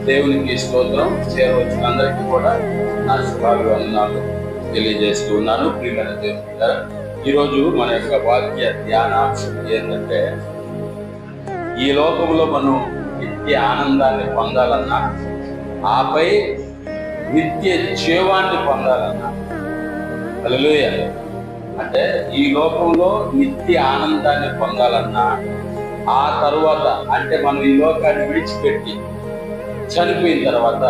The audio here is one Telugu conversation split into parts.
దేవునికి స్తోత్రం. చేరవచ్చిన అందరికీ కూడా నా శుభాభివందనాలు తెలియజేస్తూ ఉన్నాను. ప్రియమైన దేవుని బిడ్డలారా, ఈరోజు మన యొక్క వాక్య ధ్యానాంశం ఏంటంటే, ఈ లోకంలో మనం నిత్య ఆనందాన్ని పొందాలన్నా, ఆపై నిత్య జీవాన్ని పొందాలన్నా, హల్లెలూయా, అంటే ఈ లోకంలో నిత్య ఆనందాన్ని పొందాలన్నా, ఆ తరువాత అంటే మనం ఈ లోకాన్ని విడిచిపెట్టి చనిపోయిన తర్వాత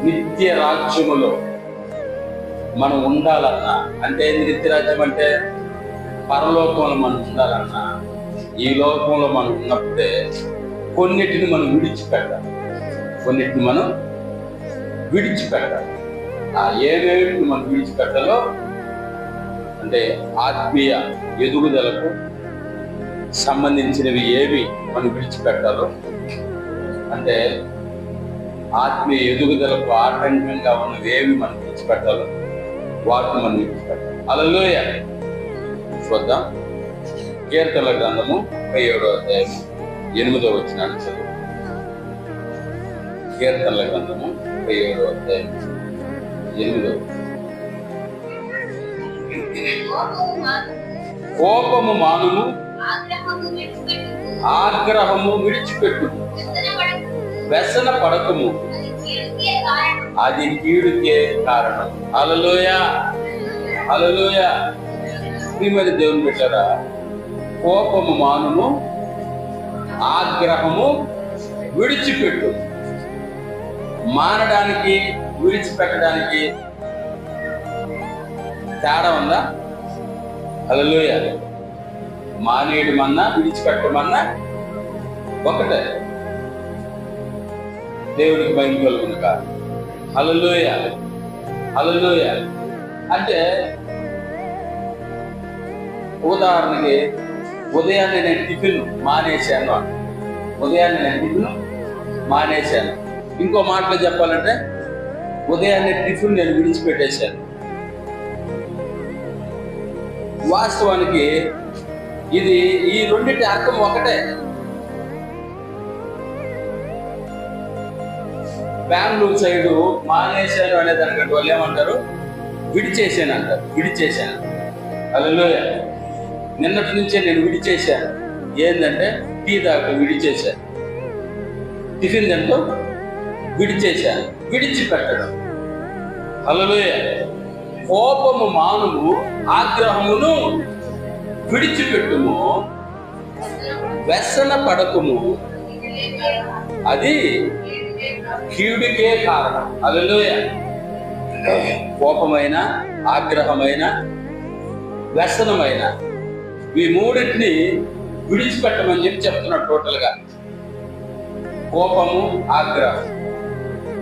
నిత్య రాజ్యములో మనం ఉండాలన్నా, అంటే నిత్య రాజ్యం అంటే పరలోకంలో మనం ఉండాలన్నా, ఈ లోకంలో మనం ఉన్నప్పుడే కొన్నిటిని మనం విడిచిపెట్టాలి. కొన్నిటిని మనం విడిచిపెట్టాలి. ఆ ఏవేటిని మనం విడిచిపెట్టాలో అంటే ఆత్మీయ ఎదుగుదలకు సంబంధించినవి ఏవి మనం విడిచిపెట్టాలో, అంటే ఆత్మీయ ఎదుగుదలకు ఆటంకంగా ఉన్నవి ఏవి మనం విడిచిపెట్టాలో వాటిని మనం విడిచిపెట్టాలి. హల్లెలూయా. చూద్దాం. కీర్తనల గ్రంథము 37వ అధ్యాయము 8వ వచనాన్ని చదువు. కీర్తనల గ్రంథము 37వ అధ్యాయం 8వ. కోపము మానుము, ఆగ్రహము విడిచిపెట్టు, వ్యసన పడకము, అది కీడుకే కారణం. హల్లెలూయా, హల్లెలూయా. ప్రియమైన దేవుని బిడ్డలారా, కోపము మానుము, ఆగ్రహము విడిచిపెట్టు. మానడానికి విడిచిపెట్టడానికి తేడా ఉందా? హల్లెలూయా. మానేయడమన్నా విడిచిపెట్టమన్నా ఒకటే. దేవుడికి భయం కలుగును కాదు. హల్లెలూయా, హల్లెలూయా. అంటే ఉదాహరణకి ఉదయాన్నే నేను టిఫిన్ మానేశాను. ఉదయాన్నే నేను టిఫిన్ మానేశాను. ఇంకో మాటలో చెప్పాలంటే ఉదయాన్నే టిఫిన్ నేను విడిచిపెట్టేశాను. వాస్తవానికి ఇది ఈ రెండింటి అర్థం ఒకటే. బెంగళూరు సైడు మానేశాను అనే దానికంటే వాళ్ళు ఏమంటారు? విడిచేసాను అంటారు. విడిచేశాను. హల్లెలూయా. నిన్నటి నుంచే నేను విడిచేశాను. ఏంటంటే టీ తాగటం విడిచేశాను, టిఫిన్ తింటూ విడిచేశాను. విడిచిపెట్టడం. హల్లెలూయా. కోపము మానుము, ఆగ్రహమును విడిచిపెట్టుము, వ్యసన పడకుము, అది కీడుకే కారణం. హల్లెలూయా. కోపమైన, ఆగ్రహమైన, వ్యసనమైన ఈ మూడింటిని విడిచిపెట్టమని చెప్తున్నాడు టోటల్గా. కోపము, ఆగ్రహం,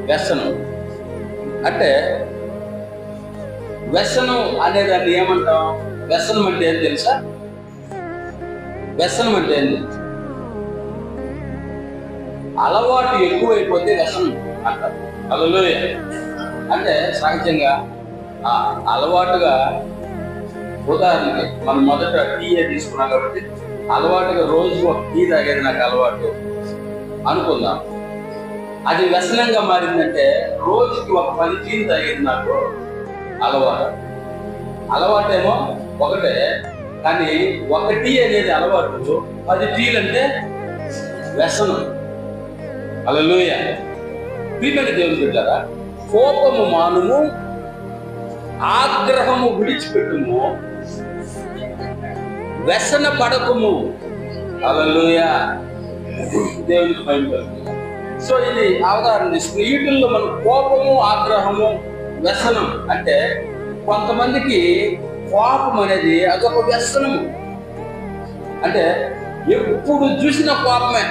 వ్యసనం. అంటే వ్యసనం అనేదాన్ని ఏమంటాం? వ్యసనం అంటే ఏం తెలుసా? వ్యసనం అంటే ఏం తెలుసా? అలవాటు ఎక్కువైపోతే వ్యసనం అంటారు. హల్లెలూయా. అంటే సహజంగా అలవాటుగా, ఉదాహరణకి మనం మొదట టీయే తీసుకున్నాం కాబట్టి అలవాటుగా రోజు ఒక టీ తాగేది నాకు అలవాటు అనుకుందాం. అది వ్యసనంగా మారిందంటే రోజుకి ఒక 10 టీలు తాగేది నాకు అలవాటు. అలవాటేమో ఒకటే, కానీ ఒక టీ అనేది అలవాటు, 10 టీలు అంటే వ్యసనం. హల్లెలూయా. ప్రియమైన దేవుని బిడ్డలారా, కోపము మానుము, ఆగ్రహము విడిచిపెట్టుము, వ్యసన పడకుము. హల్లెలూయా. దేవునికి మహిమ కలుగును. సో ఇది అవగాహన తీసుకుని వీటిల్లో మనం కోపము, ఆగ్రహము, వ్యసనం అంటే కొంతమందికి కోపం అనేది అదొక వ్యసనము. అంటే ఎప్పుడు చూసిన కోపమే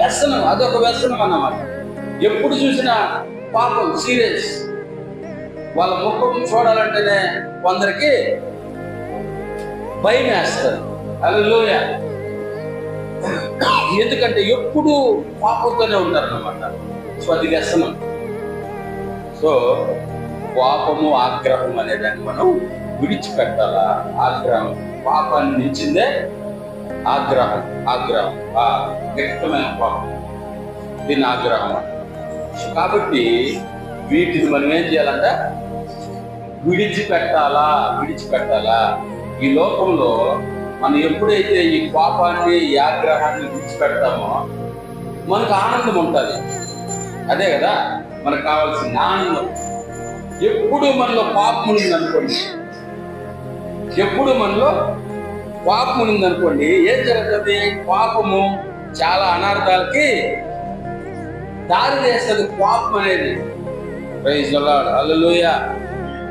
వ్యసనం, అదొక వ్యసనం అన్నమాట. ఎప్పుడు చూసినా పాపం సీరియస్. వాళ్ళ ముఖం చూడాలంటేనే కొందరికి భయం వేస్తారు. హల్లెలూయా. ఎందుకంటే ఎప్పుడు పాపంతోనే ఉంటారన్నమాట. సో అది వ్యసనం. సో కోపము, ఆగ్రహం అనేదాన్ని మనం విడిచిపెట్టాలా. ఆగ్రహం పాపాన్ని నిలిచిందే ఆగ్రహం. ఆగ్రహం వ్యక్తమైన కోపం. దీని ఆగ్రహం. కాబట్టి వీటిని మనం ఏం చేయాలంట? విడిచిపెట్టాలా. ఈ లోకంలో మనం ఎప్పుడైతే ఈ పాపాన్ని, ఈ ఆగ్రహాన్ని విడిచిపెడతామో మనకు ఆనందం ఉంటుంది. అదే కదా మనకు కావాల్సిన ఆనందం. ఎప్పుడు మనలో పాపం ఉందనుకోండి, ఏం జరుగుతుంది? పాపము చాలా అనార్థాలకి దారి చేస్తుంది. పాపం అనేది ప్రైజ్ ది లార్డ్, హల్లెలూయా,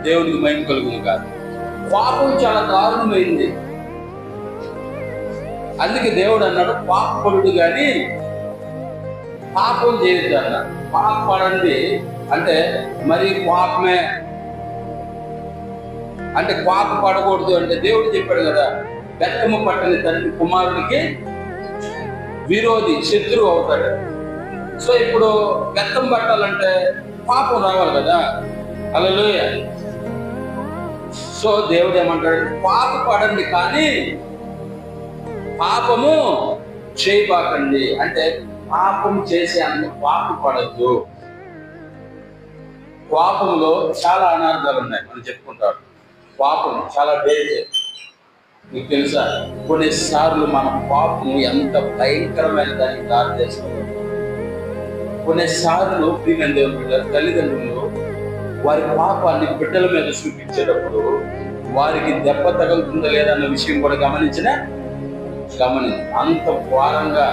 దేవునికి మహిమ కలుగును కాదు. పాపం చాలా దారుణమైంది. అందుకే దేవుడు అన్నాడు, పాపపడుడు కానీ పాపం చేయొద్దు అన్నాడు. పాపపడండి అంటే మరి పాపమే అంటే పాప పడకూడదు అంటే దేవుడు చెప్పాడు కదా, బెత్తము పట్టని తండ్రి కుమారుడికి విరోధి, శత్రువు అవుతాడు. సో ఇప్పుడు బెత్తం పట్టాలంటే పాపం రావాలి కదా. హల్లెలూయా. సో దేవుడు ఏమంటాడు? పాప పడండి కానీ పాపము చేయబాకండి. అంటే పాపం చేసే అంత పాప పడద్దు. పాపంలో చాలా అనార్థాలు ఉన్నాయి, మనం చెప్పుకుంటాడు. పాపం చాలా డేంజర్. మీకు తెలుసా, కొన్నిసార్లు మన పాపం ఎంత భయంకరమైన దానికి దారి చేస్తుంది. కొన్నిసార్లు ప్రియమైన దేవుని బిడ్డలు, తల్లిదండ్రులు వారి పాపాన్ని బిడ్డల మీద చూపించేటప్పుడు వారికి దెబ్బ తగులుతుందా లేదన్న విషయం కూడా గమనించి అంత ఘోరంగా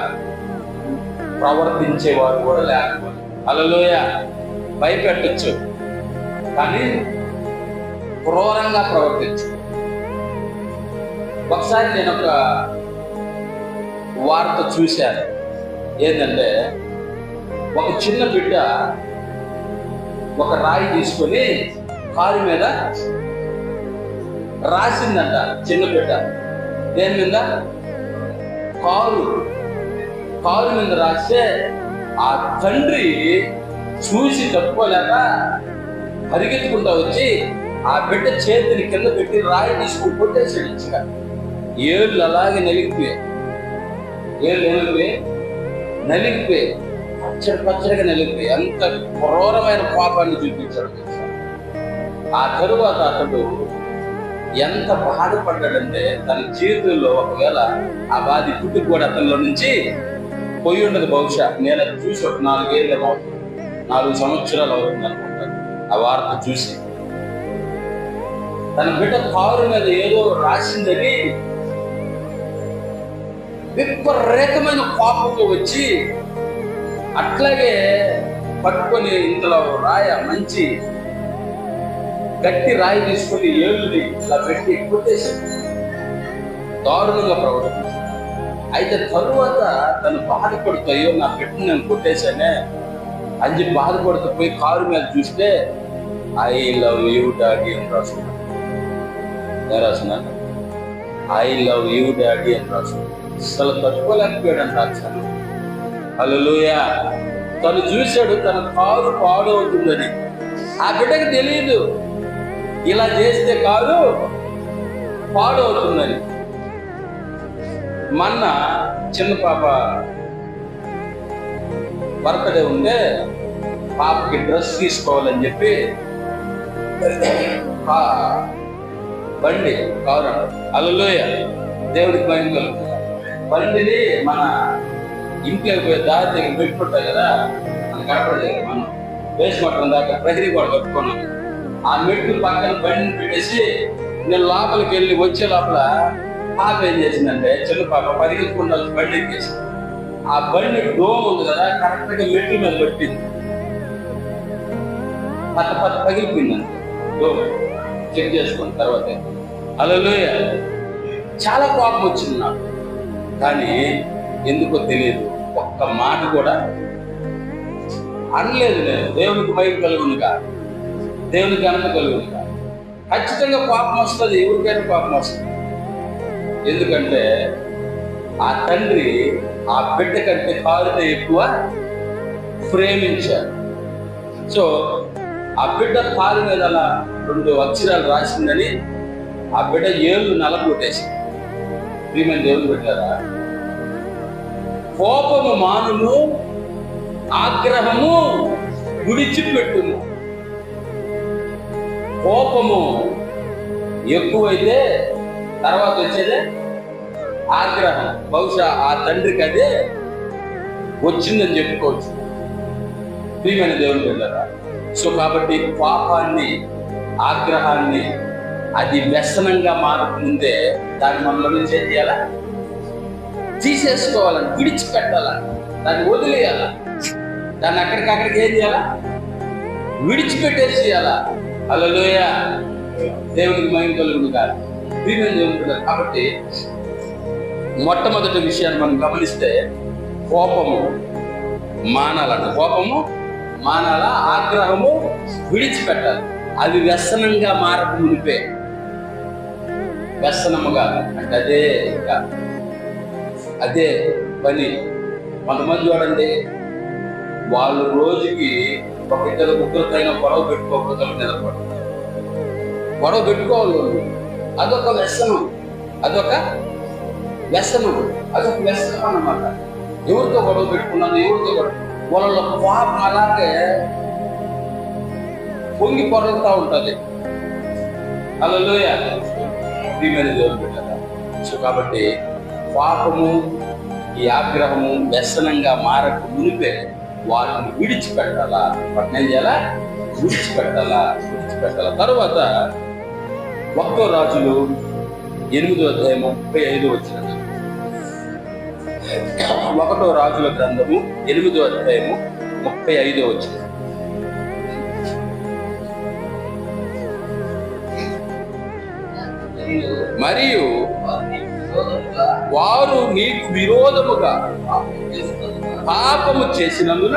ప్రవర్తించేవారు కూడా లేకపోతే. హల్లెలూయా. భయపెట్టచ్చు కానీ క్రూరంగా ప్రవర్తించు. ఒకసారి నేను ఒక వార్త చూశాను. ఏంటంటే ఒక చిన్న బిడ్డ ఒక రాయి తీసుకొని కారు మీద రాసిందంట. చిన్న బిడ్డ దేని మీద? కారు మీద రాస్తే ఆ తండ్రి చూసి తట్టుకోలేక పరిగెత్తుకుంటా వచ్చి ఆ బిడ్డ చేతిని కింద పెట్టి రాయి తీసుకుని కొట్టేసాడు. ఇచ్చిగా ఏళ్ళు అలాగే నలిగిపోయాయి. పచ్చడిగా నలిగిపోయి అంత క్రూరమైన పాపాన్ని చూపించాడు. ఆ తరువాత అతడు ఎంత బాధపడ్డాడంటే తన జీవితంలో ఒకవేళ ఆ బాధ పుట్టుకు కూడా అతనిలో నుంచి పోయి ఉండదు. బహుశా నేను చూసి ఒక 4 సంవత్సరాలు అవుతుంది అనుకుంటాను ఆ వార్త చూసి. తన బిడ్డ కారు మీద ఏదో రాసిందని విపరీతమైన కోపంతో వచ్చి అట్లాగే పట్టుకొని ఇందులో మంచి గట్టి రాయి తీసుకొని ఏళ్ళుని ఇలా పెట్టి కొట్టేసి దారుణంగా ప్రవర్తించాడు. అయితే తరువాత తను బాధపడుతాయో నా బిడ్డను నేను కొట్టేశానే అని చెప్పి బాధపడుతూ పోయి కారు మీద చూస్తే ఐ లవ్ యూ డాడీ అని రాసుకున్నాను. ఐ లవ్ యూ డాడీ అని రాసుకున్నాను. అసలు తట్టుకోలేకపోయాడు అక్షరం. హల్లెలూయా. తను చూశాడు తన కారు పాడవుతుందని. ఆ బిడ్డకి తెలియదు ఇలా చేస్తే కారు పాడవుతుందని. మొన్న చిన్న పాప బర్త్డే ఉంటే పాపకి డ్రెస్ తీసుకోవాలని చెప్పి కారు హల్లెలూయా, దేవుడికి మహిమ కలుగుతుంది. బండిని మన ఇంట్లోకి పోయే దారి దగ్గర పెట్టుకుంటాయి కదా, మన గడపడ దగ్గర మనం వేసుకుంటాం దాకా ప్రహరీ కూడా కట్టుకున్నాం. ఆ మెట్లు పక్కన బండిని పెట్టేసి నేను లోపలికి వెళ్ళి వచ్చే లోపల పాప ఏం చేసిందంటే, చిన్న పాప పరిగెత్తుకుంటా బండి ఎక్కేసి ఆ బండి డోమ్ ఉంది కదా కరెక్ట్ గా మెట్ల మీద పెట్టింది. పగిలిపోయిందంటే డోమ్ చెక్ చేసుకున్న తర్వాత హల్లెలూయా. చాలా కోపం వచ్చింది నాకు, కానీ ఎందుకో తెలియదు ఒక్క మాట కూడా అనలేదు. నేను దేవునికి మహిమ కలుగునుగా, దేవునికి ఘనత కలుగునుగా. ఖచ్చితంగా కోపం వస్తుంది, ఎవరికైనా కోపం వస్తుంది. ఎందుకంటే ఆ తండ్రి ఆ బిడ్డ కంటే కారుతో ఎక్కువ ప్రేమించాడు. సో ఆ బిడ్డ కారు మీద అలా 2 అక్షరాలు రాసిందని ఆ బిడ్డ ఏళ్ళు నలగొట్టేసింది. ప్రియమైన దేవుని బిడ్డారా, కోపము మానును ఆగ్రహము విడిచిపెట్టుము. కోపము ఎక్కువైతే తర్వాత వచ్చేదే ఆగ్రహం. బహుశా ఆ తండ్రికి అదే వచ్చిందని చెప్పుకోవచ్చు. ప్రియమైన దేవుని బిడ్డలారా, సో కాబట్టి పాపాన్ని, ఆగ్రహాన్ని అది వ్యసనంగా మారకముందే దాన్ని మనలో నుంచి ఏం చేయాలా? తీసేసుకోవాలని, విడిచిపెట్టాలని, దాన్ని వదిలేయాల, దాన్ని అక్కడికి ఏం చేయాలా? విడిచిపెట్టేసేయాలా. హల్లెలూయా, దేవునికి మహిమ కలుగును గాక. ప్రియమైన దేవుని బిడ్డలారా, కాబట్టి మొట్టమొదటి విషయాన్ని మనం గమనిస్తే కోపము మానాలంట. కోపము మానాల, ఆగ్రహము విడిచిపెట్టాలి. అది వ్యసనంగా మారక మునిపే, వ్యసనముగా అంటే అదే పని. కొంతమంది చూడండి, వాళ్ళు రోజుకి ఒక ఇద్దరు ముగ్గురికైనా గొడవ పెట్టుకోకపోతే నిలబడు. గొడవ పెట్టుకోవాలి. అదొక వ్యసనం, అదొక వ్యసనం అన్నమాట. ఎవరితో గొడవ పెట్టుకున్నాను, ఎవరితో గొడవ, వాళ్ళ పాపం అలాగే పొంగి పొరలుతూ ఉంటుంది. హల్లెలూయా, ప్రియమైన దేవుని బిడ్డలారా. సో కాబట్టి పాపము, ఈ ఆగ్రహము వ్యసనంగా మారక మునిపే వాటిని విడిచిపెట్టాలా. వాటిని ఏం చేయాలా? విడిచిపెట్టాలా. తర్వాత 1 రాజులు 8వ అధ్యాయము 35వ వచనం. 1 రాజుల గ్రంథము 8వ అధ్యాయము 35వ వచనం. మరియు వారు నీకు విరోధముగా పాపము చేసినందున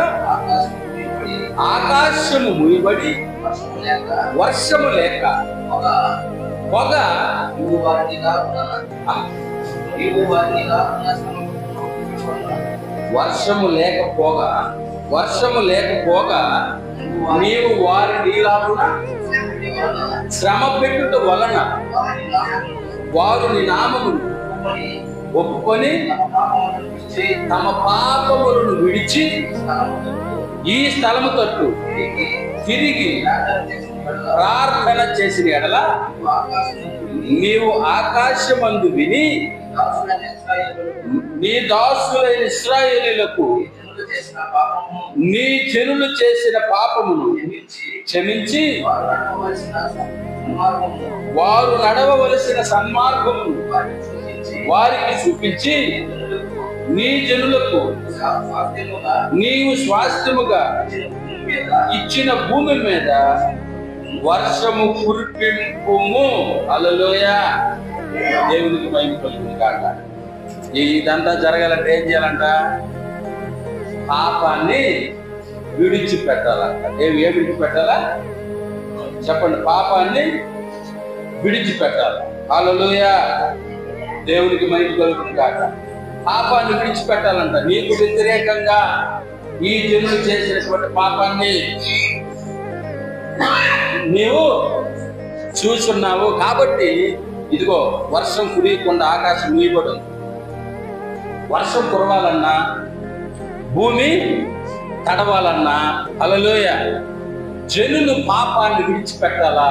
ఆకాశము మునిబడి వర్షము లేక పొగ వర్షము లేకపోగా నీవు వారి నీలాగున శ్రమ పెట్టుట వలన వారు నీ నామమును ఒప్పుకొని తమ పాపములను విడిచి ఈ స్థలము తట్టు తిరిగి ప్రార్థన చేసిన ఎడల నీవు ఆకాశమందు విని నీ దాసులైన ఇశ్రాయేలీయులకు నీ జనులు చేసిన పాపమును క్షమించి వారు నడవవలసిన సన్మార్గమును వారికి చూపించి నీ జనులకు నీవు స్వాస్థ్యముగా ఇచ్చిన భూమి మీద వర్షము కురిపింపుము. హల్లెలూయా, దేవునికి మహిమ కలుగును గాక. ఇదంతా జరగాలంటే ఏం చేయాలంట? పాపాన్ని విడిచిపెట్టాలంట. ఏం విడిచిపెట్టాలా చెప్పండి? పాపాన్ని విడిచిపెట్టాలి. హల్లెలూయా, దేవునికి మహిమ కలుగును గాక. పాపాన్ని విడిచిపెట్టాలంట. నీకు వ్యతిరేకంగా ఈ జనులు చేసినటువంటి పాపాన్ని నీవు చూస్తున్నావు కాబట్టి ఇదిగో వర్షం కురియకుండా ఆకాశం మూయబడు. వర్షం కురవాలన్నా, భూమి తడవాలన్నా, హల్లెలూయా, జనులు పాపాన్ని విడిచిపెట్టాలా,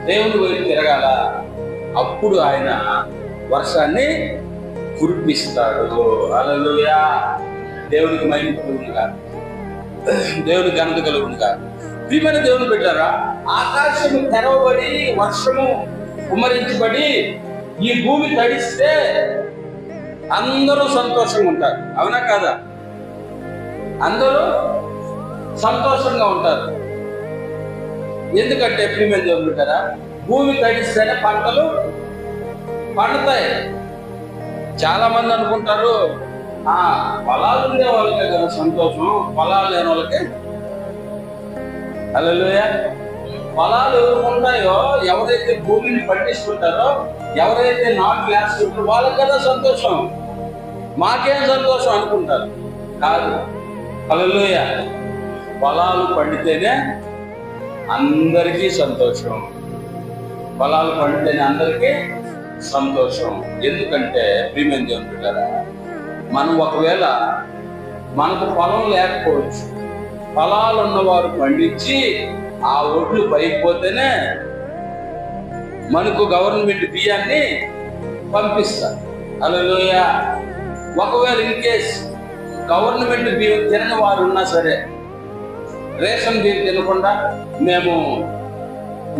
దేవుని వైపు తిరగాల. అప్పుడు ఆయన వర్షాన్ని కురిపిస్తాడు. హల్లెలూయా, దేవునికి మహిమ కలుగునుగా, దేవునికి ఘనత కలుగునుగా. ప్రియమైన దేవుని బిడ్డలారా, ఆకాశము తెరవబడి వర్షము కుమ్మరించబడి ఈ భూమి తడిస్తే అందరూ సంతోషంగా ఉంటారు. అవునా కాదా? అందరూ సంతోషంగా ఉంటారు. ఎందుకంటే ప్రియమైన దేవుని బిడ్డలారా, భూమి తడిస్తేనే పంటలు పండుతాయి. చాలా మంది అనుకుంటారు పొలాలు ఉండే వాళ్ళకే కదా సంతోషం, పొలాలు లేని వాళ్ళకి. హల్లెలూయా, పొలాలు ఉంటాయో, ఎవరైతే భూమిని పండిస్తుంటారో, ఎవరైతే నాట్లు వేస్తుంటారో వాళ్ళకి కదా సంతోషం, మాకేం సంతోషం అనుకుంటారు. కాదు, హల్లెలూయా, పొలాలు పండితేనే అందరికీ సంతోషం. పొలాలు పండితేనే అందరికీ సంతోషం. ఎందుకంటే ప్రియమైన దేవుని బిడ్డలారా, మనం ఒకవేళ మనకు పొలం లేకపోవచ్చు, పొలాలు ఉన్నవారు పండించి ఆ ఒడ్లు పైపోతేనే మనకు గవర్నమెంట్ బియ్యాన్ని పంపిస్తారు. హల్లెలూయా. ఒకవేళ ఇన్ కేస్ గవర్నమెంట్ బియ్యం తినని వారు ఉన్నా సరే, రేషన్ బియ్యం తినకుండా మేము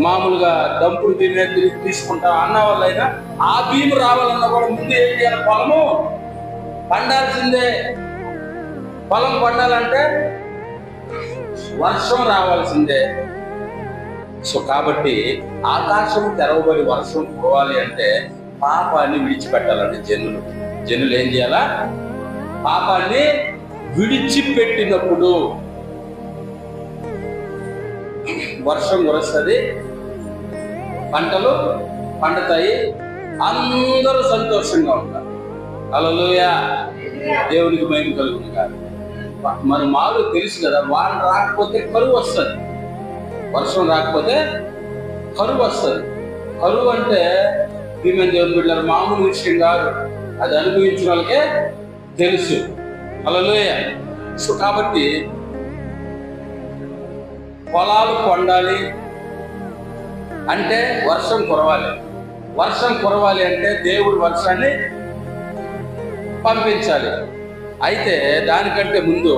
మామూలుగా దంపుడు బియ్యం తీసుకుంటాం అన్న వాళ్ళైనా ఆ బియ్యం రావాలన్నా కూడా ముందు ఏం చేయాలి? పొలము పండాల్సిందే. పొలం పండాలంటే వర్షం రావాల్సిందే. సో కాబట్టి ఆకాశం తెరవబడి వర్షం పోవాలి అంటే పాపాన్ని విడిచిపెట్టాలంటే జనులు ఏం చేయాలా? పాపాన్ని విడిచిపెట్టినప్పుడు వర్షం కురుస్తుంది, పంటలు పండుతాయి, అందరూ సంతోషంగా ఉంటారు. హల్లెలూయా. దేవునికి మహిమ కలుగును గాక. మన మాకు తెలుసు కదా, వాన రాకపోతే కరువు వస్తుంది, వర్షం రాకపోతే కరువు వస్తుంది. కరువు అంటే ప్రియమైన దేవుని బిడ్డలారా మామూలు విషయం కాదు, అది అనుభవించిన వాళ్ళకే తెలుసు. హల్లెలూయా. సో కాబట్టి పొలాలు పండాలి అంటే వర్షం కురవాలి. వర్షం కురవాలి అంటే దేవుడు వర్షాన్ని పంపించాలి. అయితే దానికంటే ముందు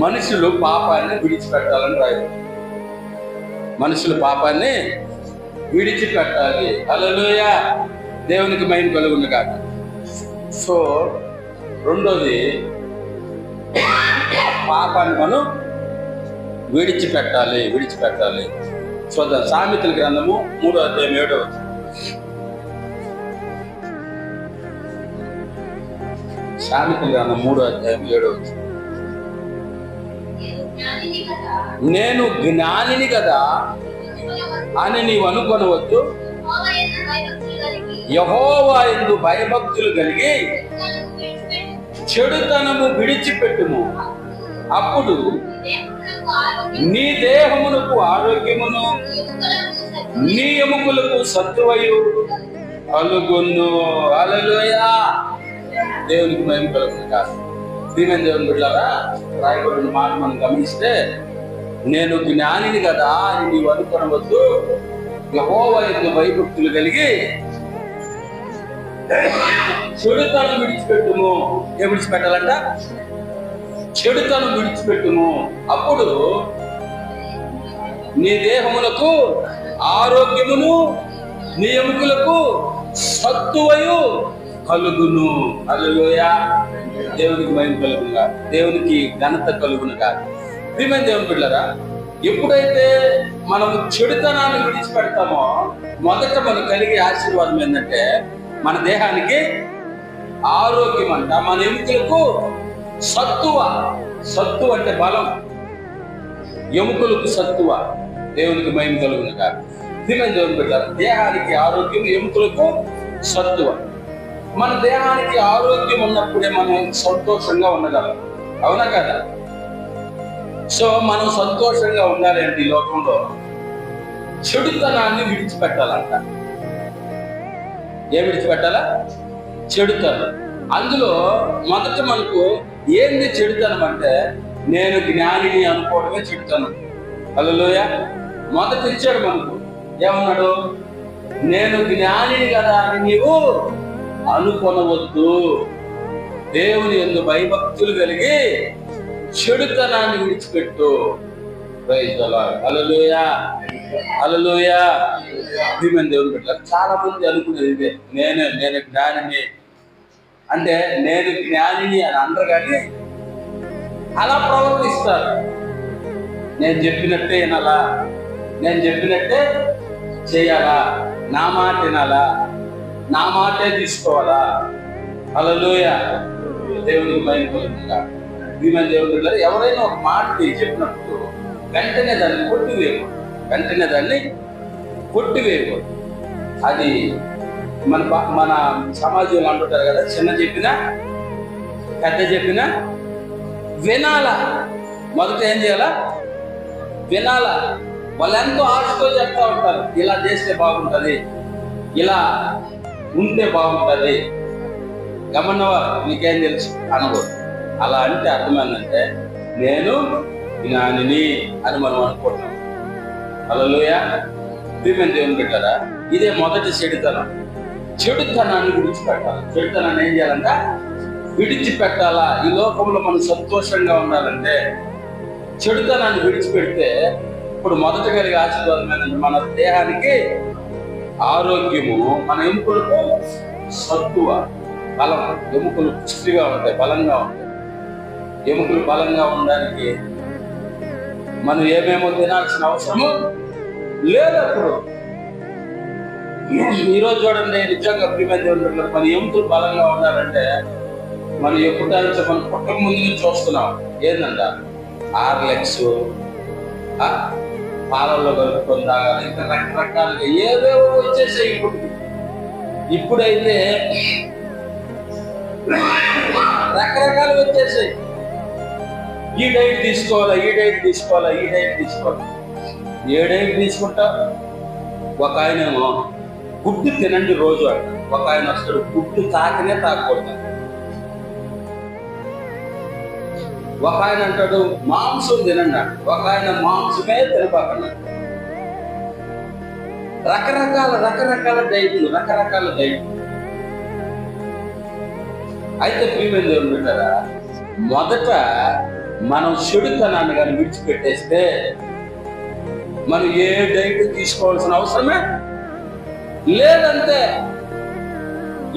మనుషులు పాపాన్ని విడిచిపెట్టాలని రాయదు. మనుషులు పాపాన్ని విడిచిపెట్టాలి. హల్లెలూయా. దేవునికి మహిమ కలుగును గాక. సో రెండోది, పాపాన్ని మనం విడిచిపెట్టాలి. చూద్దాం. సామెతల గ్రంథము 3వ అధ్యాయం 7వ వచనం. సామెతల గ్రంథం 3వ అధ్యాయం 7వ వచనం. నేను జ్ఞానిని కదా అని నీవు అనుకొనవద్దు, యెహోవా యందు భయభక్తులు కలిగి చెడుతనము విడిచిపెట్టుము, అప్పుడు నీ దేహమునకు ఆరోగ్యమును నీ ఎముకలకు సత్తువయు కలుగును. హల్లెలూయా. దేవునికి మహిమ కలుగును గాక. ప్రియమైన దేవుని బిడ్డలారా, రాయబడిన మాట మనం గమనిస్తే, నేను జ్ఞానిని కదా అని నీవు అనుకొనవద్దు, యెహోవా యందు భయభక్తులు కలిగి చెడుతనం విడిచిపెట్టుము. ఏం విడిచిపెట్టాలంట? చెడుతనం విడిచిపెట్టుము, అప్పుడు నీ దేహములకు ఆరోగ్యమును నీ ఎముకలకు సత్తువయు కలుగును. హల్లెలూయా. దేవునికి మహిమ కలుగునుగా, దేవునికి ఘనత కలుగునుగా. ప్రియమైన దేవుని బిడ్డలారా, ఎప్పుడైతే మనం చెడుతనాన్ని విడిచిపెడతామో మొదట మనకు కలిగే ఆశీర్వాదం ఏంటంటే మన దేహానికి ఆరోగ్యం అంట, మన ఎముకలకు సత్తువ. సత్తు అంటే బలం, ఎముకలకు సత్తువ. దేవునికి మహిమ కలుగునుగా. ప్రియమైన దేవుని బిడ్డలారా, దేహానికి ఆరోగ్యం, ఎముకలకు సత్తువ. మన దేహానికి ఆరోగ్యం ఉన్నప్పుడే మనం సంతోషంగా ఉండగలం. అవునా కదా? సో మనం సంతోషంగా ఉండాలి అంటే ఈ లోకంలో చెడుతనాన్ని విడిచిపెట్టాలంట. ఏం విడిచిపెట్టాలా? చెడుతనం. అందులో మొదట మనకు ఏంది చెడుతనం అంటే, నేను జ్ఞానిని అనుకోవడమే చెడుతనం. హల్లెలూయా. మొదట ఇచ్చాడు మనకు, ఏమన్నాడు? నేను జ్ఞానిని కదా అని నీవు అనుకొనవద్దు, దేవుని యందు భయభక్తులు కలిగి చెడుతనాన్ని విడిచిపెట్టు. Praise the Lord. Hallelujah. Hallelujah. ప్రియమైన దేవుని బిడ్డలారా, చాలా మంది అనుకునేది ఇదే, నేను జ్ఞానిని అంటే, నేను జ్ఞానిని అని అందరు కానీ అలా ప్రవర్తిస్తారు. నేను చెప్పినట్టే వినాలా, నేను చెప్పినట్టే చేయాలా, నా మాట వినాలా, నా మాటే తీసుకోవాలా. హల్లెలూయా. దేవునికి మహిమ కలుగునుగా. ప్రియమైన దేవుని బిడ్డలారా, ఎవరైనా ఒక మాట చెప్పినప్పుడు వెంటనే దాన్ని కొట్టివేయకూడదు. అది మన సమాజంలో అంటుంటారు కదా, చిన్న చెప్పినా పెద్ద చెప్పినా వినాలా. మొదట ఏం చేయాలా? వినాలా. వాళ్ళు ఎంతో ఆశతో చెప్తా ఉంటారు, ఇలా చేస్తే బాగుంటుంది, ఇలా ఉంటే బాగుంటుంది. గమన్నవా, నీకేం తెలుసు అనకూడదు. అలా అంటే అర్థమైందంటే నేను జ్ఞానిని అని మనం అనుకుంటాం. హల్లెలూయా. ప్రియమైన దేవుని బిడ్డలారా, ఇదే మొదటి చెడుతనాన్ని విడిచిపెట్టాలి. చెడుతనాన్ని ఏం చేయాలంట? విడిచిపెట్టాలా. ఈ లోకంలో మనం సంతోషంగా ఉండాలంటే చెడుతనాన్ని విడిచిపెడితే ఇప్పుడు మొదట కలిగే ఆశీర్వాదం ఏంటంటే మన దేహానికి ఆరోగ్యము, మన ఎముకలకు సత్తువ, బలం. ఎముకలు పుష్టిగా ఉంటాయి, బలంగా ఉంటాయి. ఎముకలు బలంగా ఉండడానికి మనం ఏమేమో తినాల్సిన అవసరము లేదు. అప్పుడు ఈరోజు చూడండి, నిజంగా ప్రియమైన దేవుని మన ఎముకలు బలంగా ఉండాలంటే మనం ఎప్పుడు మన పుట్టక ముందు నుంచి చూస్తున్నాం ఏంటంట, హార్లిక్స్, పాలల్లో కలుపుకొని తాగాలి, ఇంకా రకరకాలుగా ఏవేవో వచ్చేసాయి. ఇప్పుడైతే రకరకాలు వచ్చేసాయి. ఈ డైట్ తీసుకోవాలా, ఈ డైట్ తీసుకోవాలా, ఈ డైట్ తీసుకోవాలి. ఏ డైట్ తీసుకుంటా? ఒక ఆయనేమో గుడ్డు తినండి రోజు అంట, ఒక ఆయన వస్తాడు గుడ్డు తాకనే తాకూడదు. ఒక ఆయన అంటాడు మాంసం తినండి అంట, ఒక ఆయన మాంసమే తినపాకన్నా. రకరకాల డైట్లు, రకరకాల డైట్లు. అయితే ప్రియమైన దేవుని బిడ్డలారా, మొదట మనం చెడుతనాన్ని కానీ విడిచిపెట్టేస్తే మనం ఏ డైట్ తీసుకోవాల్సిన అవసరమే లేదంతే.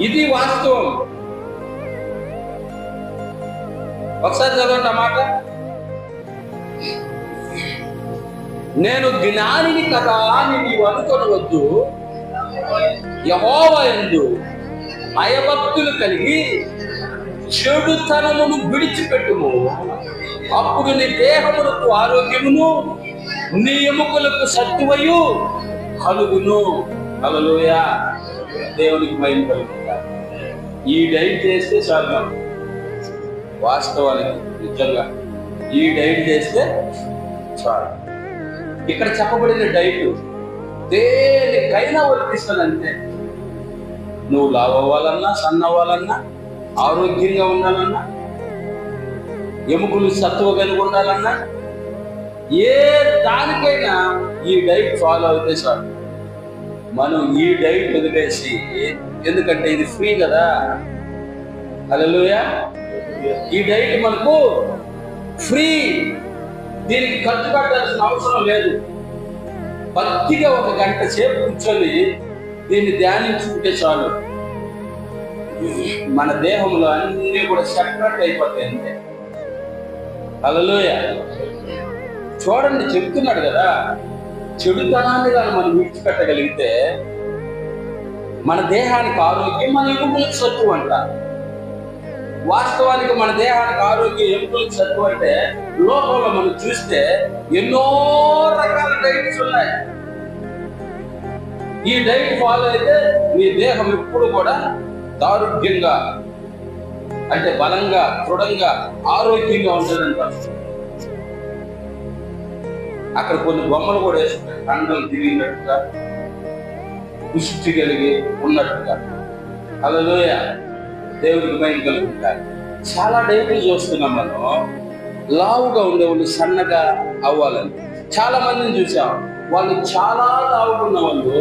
ఇది వాస్తవం. ఒకసారి చదవండి ఆ మాట. నేను జ్ఞానిని కదా అని నీవు అనుకొనవద్దు, యెహోవా యందు భయభక్తులు కలిగి చెడుతనమును విడిచిపెట్టుము, అప్పుడు నీ దేహములకు ఆరోగ్యమును, నీ ఎముకలకు సత్తువయు కలుగును. హల్లెలూయా. దేవునికి మహిమ కలుగుతుంది. ఈ డైట్ చేస్తే చాలు. వాస్తవానికి నిజంగా ఈ డైట్ చేస్తే చాలు. ఇక్కడ చెప్పబడిన డైట్ దేనికైనా వర్తిస్తుందంటే, నువ్వు లావు అవ్వాలన్నా, సన్న అవ్వాలన్నా, ఆరోగ్యంగా ఉండాలన్నా, ఎముకలు సత్తువ కలిగి ఉండాలన్నా, ఏ దానికైనా ఈ డైట్ ఫాలో అయితే చాలు. మనం ఈ డైట్ వదిలేసి, ఎందుకంటే ఇది ఫ్రీ కదా. హల్లెలూయా. ఈ డైట్ మనకు ఫ్రీ, దీనికి ఖర్చు పెట్టాల్సిన అవసరం లేదు. భక్తిగా ఒక గంట సేపు కూర్చొని దీన్ని ధ్యానించుకుంటే చాలు. మన దేహంలో అన్ని కూడా సెపరేట్ అయిపోతాయి అంతే. హల్లెలూయా. చూడండి, చెప్తున్నాడు కదా, చెడుతనాన్ని కానీ మనం విడిచిపెట్టగలిగితే మన దేహానికి ఆరోగ్యం, మన ఎముకలకు సత్తువ అంట. వాస్తవానికి మన దేహానికి ఆరోగ్యం, ఎముకలకు సత్తువ అంటే లోకంలో మనం చూస్తే ఎన్నో రకాల డైట్స్ ఉన్నాయి. ఈ డైట్ ఫాలో అయితే నీ దేహం ఎప్పుడు కూడా ఆరోగ్యంగా, అంటే బలంగా, దృఢంగా, ఆరోగ్యంగా ఉంటుందంట. అక్కడ కొన్ని బొమ్మలు కూడా వేసుకుంటాయి, కండలు తిరిగినట్టుగా, పుష్టి కలిగి ఉన్నట్టుగా. హల్లెలూయా. దేవుడికి మహిమ కలుగుతాయి. చాలా డైట్లు చూస్తున్నాం మనం. లావుగా ఉండేవాళ్ళు సన్నగా అవ్వాలని చాలా మందిని చూసాం. వాళ్ళు చాలా లావుగా ఉన్న వాళ్ళు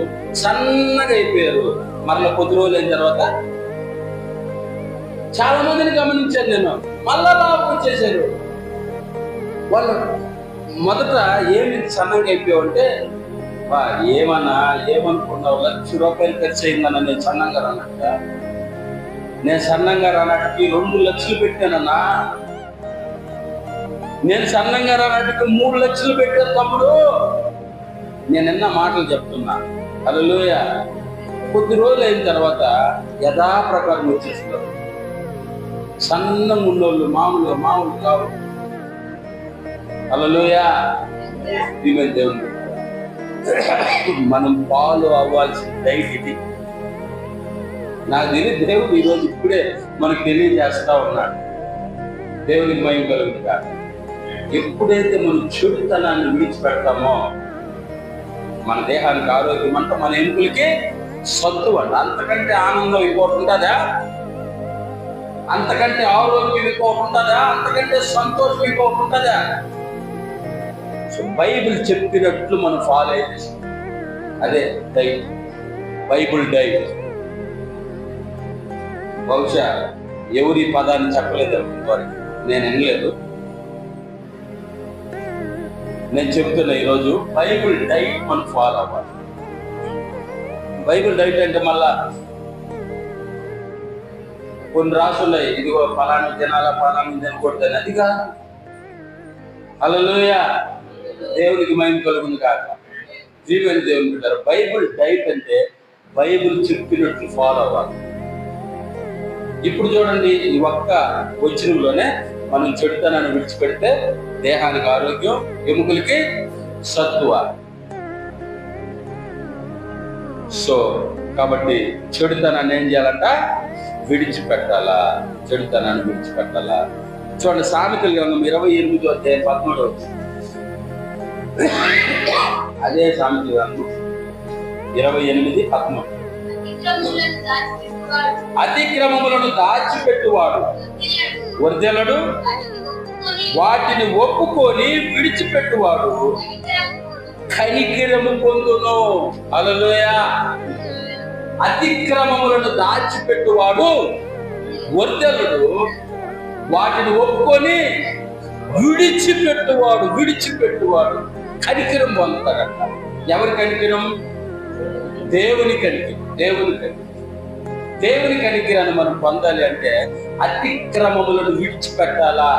సన్నగా అయిపోయారు. మరలా కొద్ది రోజులు అయిన తర్వాత చాలా మందిని గమనించాను నేను, మళ్ళా లావు వచ్చేసారు. వాళ్ళు మొదట ఏమి సన్నగా అయిపోయావంటే, ఏమనుకున్నావు, ₹1,00,000 ఖర్చు అయిందన్న నేను సన్నంగా రానట్ట. నేను సన్నంగా రానట్టుకి 2 లక్షలు పెట్టానన్నా. నేను సన్నంగా రానట్టుకి 3 లక్షలు పెట్టాను తమ్ముడు. నేను ఎన్న మాటలు చెప్తున్నా. హల్లెలూయా. కొద్ది రోజులు అయిన తర్వాత యథాప్రకారం వచ్చేస్తారు. సన్నంగా ఉన్నోళ్ళు మామూలు కావు. హల్లెలూయా. దేవుడు, మనం ఫాలో అవ్వాల్సిన డైట్ ఇది. నాకు తెలియదు, దేవుడు ఈరోజు ఇప్పుడే మనకు తెలియజేస్తా ఉన్నాడు. దేవునికి మహిమ కలుగుతుంది. ఎప్పుడైతే మనం చెడుతనాన్ని విడిచిపెడతామో మన దేహానికి ఆరోగ్యం అంట, మన ఎముకలకి సత్తువ అంట. అంతకంటే ఆనందం ఇంకోటి ఉంటుందా? అంతకంటే ఆరోగ్యం ఇంకోటి ఉంటుందా? అంతకంటే సంతోషం ఇంకోటి ఉంటుందా? సో బైబిల్ చెప్పినట్లు మనం ఫాలో అయ్యేది అదే డైట్, బైబిల్ డైట్. బహుశా ఎవరి పదాన్ని చెప్పలేదు వారికి, నేను వినలేదు. నేను చెప్తున్నా ఈరోజు బైబిల్ డైట్ మనం ఫాలో అవ్వాలి. బైబిల్ డైట్ అంటే మళ్ళా కొన్ని రాసున్నాయి, ఇదిగో ఫలానా తినాలా ఫలానా తినకూడదని. అది కాదు. హల్లెలూయా, దేవునికి మహిమ కలుగును కాక. జీవన దేవుని బిడ్డలారా, బైబిల్ డైట్ అంటే బైబిల్ చెప్పినట్లు ఫాలో అవ్వాలి. ఇప్పుడు చూడండి, ఈ ఒక్క వచనంలోనే మనం చెడుతనాన్ని విడిచిపెడితే దేహానికి ఆరోగ్యం, ఎముకలకి సత్తువ. సో కాబట్టి చెడుతనాన్ని ఏం చేయాలంట? విడిచిపెట్టాలా, చెడుతనాన్ని విడిచిపెట్టాలా. చూడండి, సామెతల గ్రంథం 28:13. అదే సామెతల గ్రంథం 28:13. అతిక్రమములను దాచిపెట్టువాడు వర్ధిల్లడు, వాటిని ఒప్పుకొని విడిచిపెట్టువాడు కనికరము పొందును. హల్లెలూయా. అతిక్రమములను దాచిపెట్టువాడు వర్ధిల్లడు, వాటిని ఒప్పుకొని విడిచిపెట్టువాడు కనికరం పొందుతాడంట. ఎవరి కనికరం? దేవుని కనికరం. దేవుని కనికరాన్ని మనం పొందాలి అంటే అతిక్రమములను విడిచిపెట్టాలా.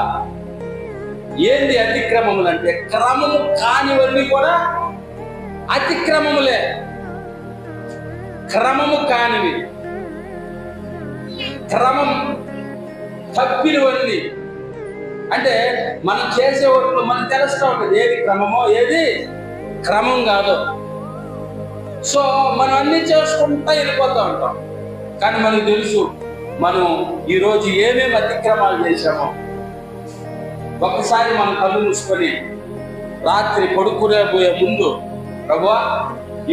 ఏంది అతిక్రమములు అంటే? క్రమము కానివన్నీ కూడా అతిక్రమములే. క్రమము కానివి, క్రమం తప్పినవన్నీ అంటే మనం చేసే వాటిలో మనం తెలుస్తూ ఉంటుంది ఏది క్రమమో ఏది క్రమం కాదో. సో మనం అన్ని చేసుకుంటా వెళ్ళిపోతూ ఉంటాం. కానీ మనకు తెలుసు మనం ఈరోజు ఏమేమి అతిక్రమాలు చేశామో. ఒకసారి మనం కళ్ళు మూసుకొని రాత్రి పడుకునే పోయే ముందు, ప్రభువా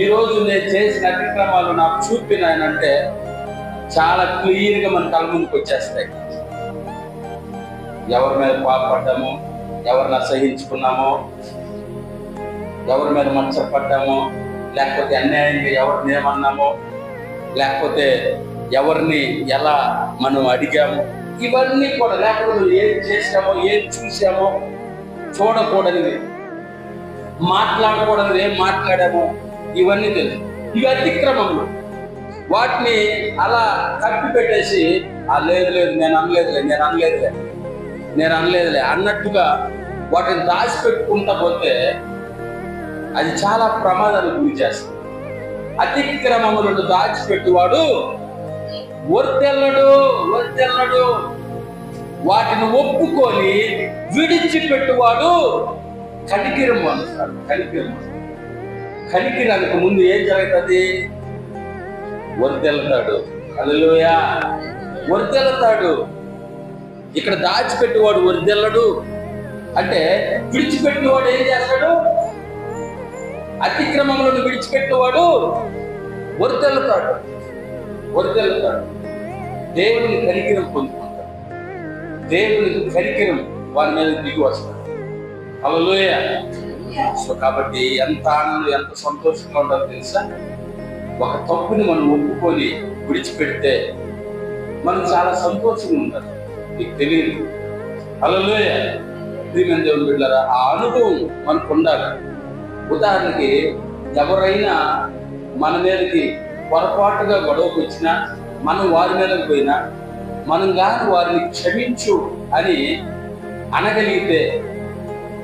ఈరోజు నేను చేసిన అతిక్రమాలు నాకు చూపినాయనంటే చాలా క్లియర్గా మన కళ్ళ ముందుకు వచ్చేస్తాయి. ఎవరి మీద పాపపడ్డామో, ఎవరిని అసహించుకున్నామో, ఎవరి మీద మచ్చపడ్డామో, లేకపోతే అన్యాయంగా ఎవరిని ఏమన్నామో, లేకపోతే ఎవరిని ఎలా మనం అడిగామో, ఇవన్నీ కూడా, లేకపోతే ఏం చేసామో, ఏం చూసామో, చూడకూడనివి, మాట్లాడకూడదు ఏం మాట్లాడామో, ఇవన్నీ తెలుసు. ఇవి అతిక్రమములు. వాటిని అలా కప్పి పెట్టేసి లేదు నేను అనలేదులే అన్నట్టుగా వాటిని దాచిపెట్టుకుంటా పోతే అది చాలా ప్రమాదానికి గురి చేస్తుంది. అతిక్రమములను దాచిపెట్టువాడు వర్ధిల్లడు, వాటిని ఒప్పుకొని విడిచిపెట్టువాడు కనికరం పొందుతాడు. కనికరానికి ముందు ఏం జరుగుతుంది? వర్ధిల్లుతాడు. హల్లెలూయా, వర్ధిల్లుతాడు. ఇక్కడ దాచిపెట్టువాడు వర్ధిల్లడు అంటే విడిచిపెట్టువాడు ఏం చేస్తాడు? అతిక్రమములను విడిచిపెట్టువాడు వర్ధిల్లుతాడు. దేవుని కనికరం పొందుకుంటాడు. దేవుని కనికరం వారి మీద దిగి వస్తాడు. హల్లెలూయా. సో కాబట్టి ఎంత ఆనందం, ఎంత సంతోషంగా ఉండాలో తెలుసా? ఒక తప్పుని మనం ఒప్పుకొని విడిచిపెడితే మనం చాలా సంతోషంగా ఉండాలి. మీకు తెలియదు. హల్లెలూయా. ప్రియమైన దేవుని బిడ్డలారా, ఆ అనుభవం మనకు ఉండాలి. ఉదాహరణకి ఎవరైనా మన మీదకి పొరపాటుగా గొడవకు వచ్చినా, మనం వారి మీదకి పోయినా, మనం కానీ వారిని క్షమించు అని అనగలిగితే,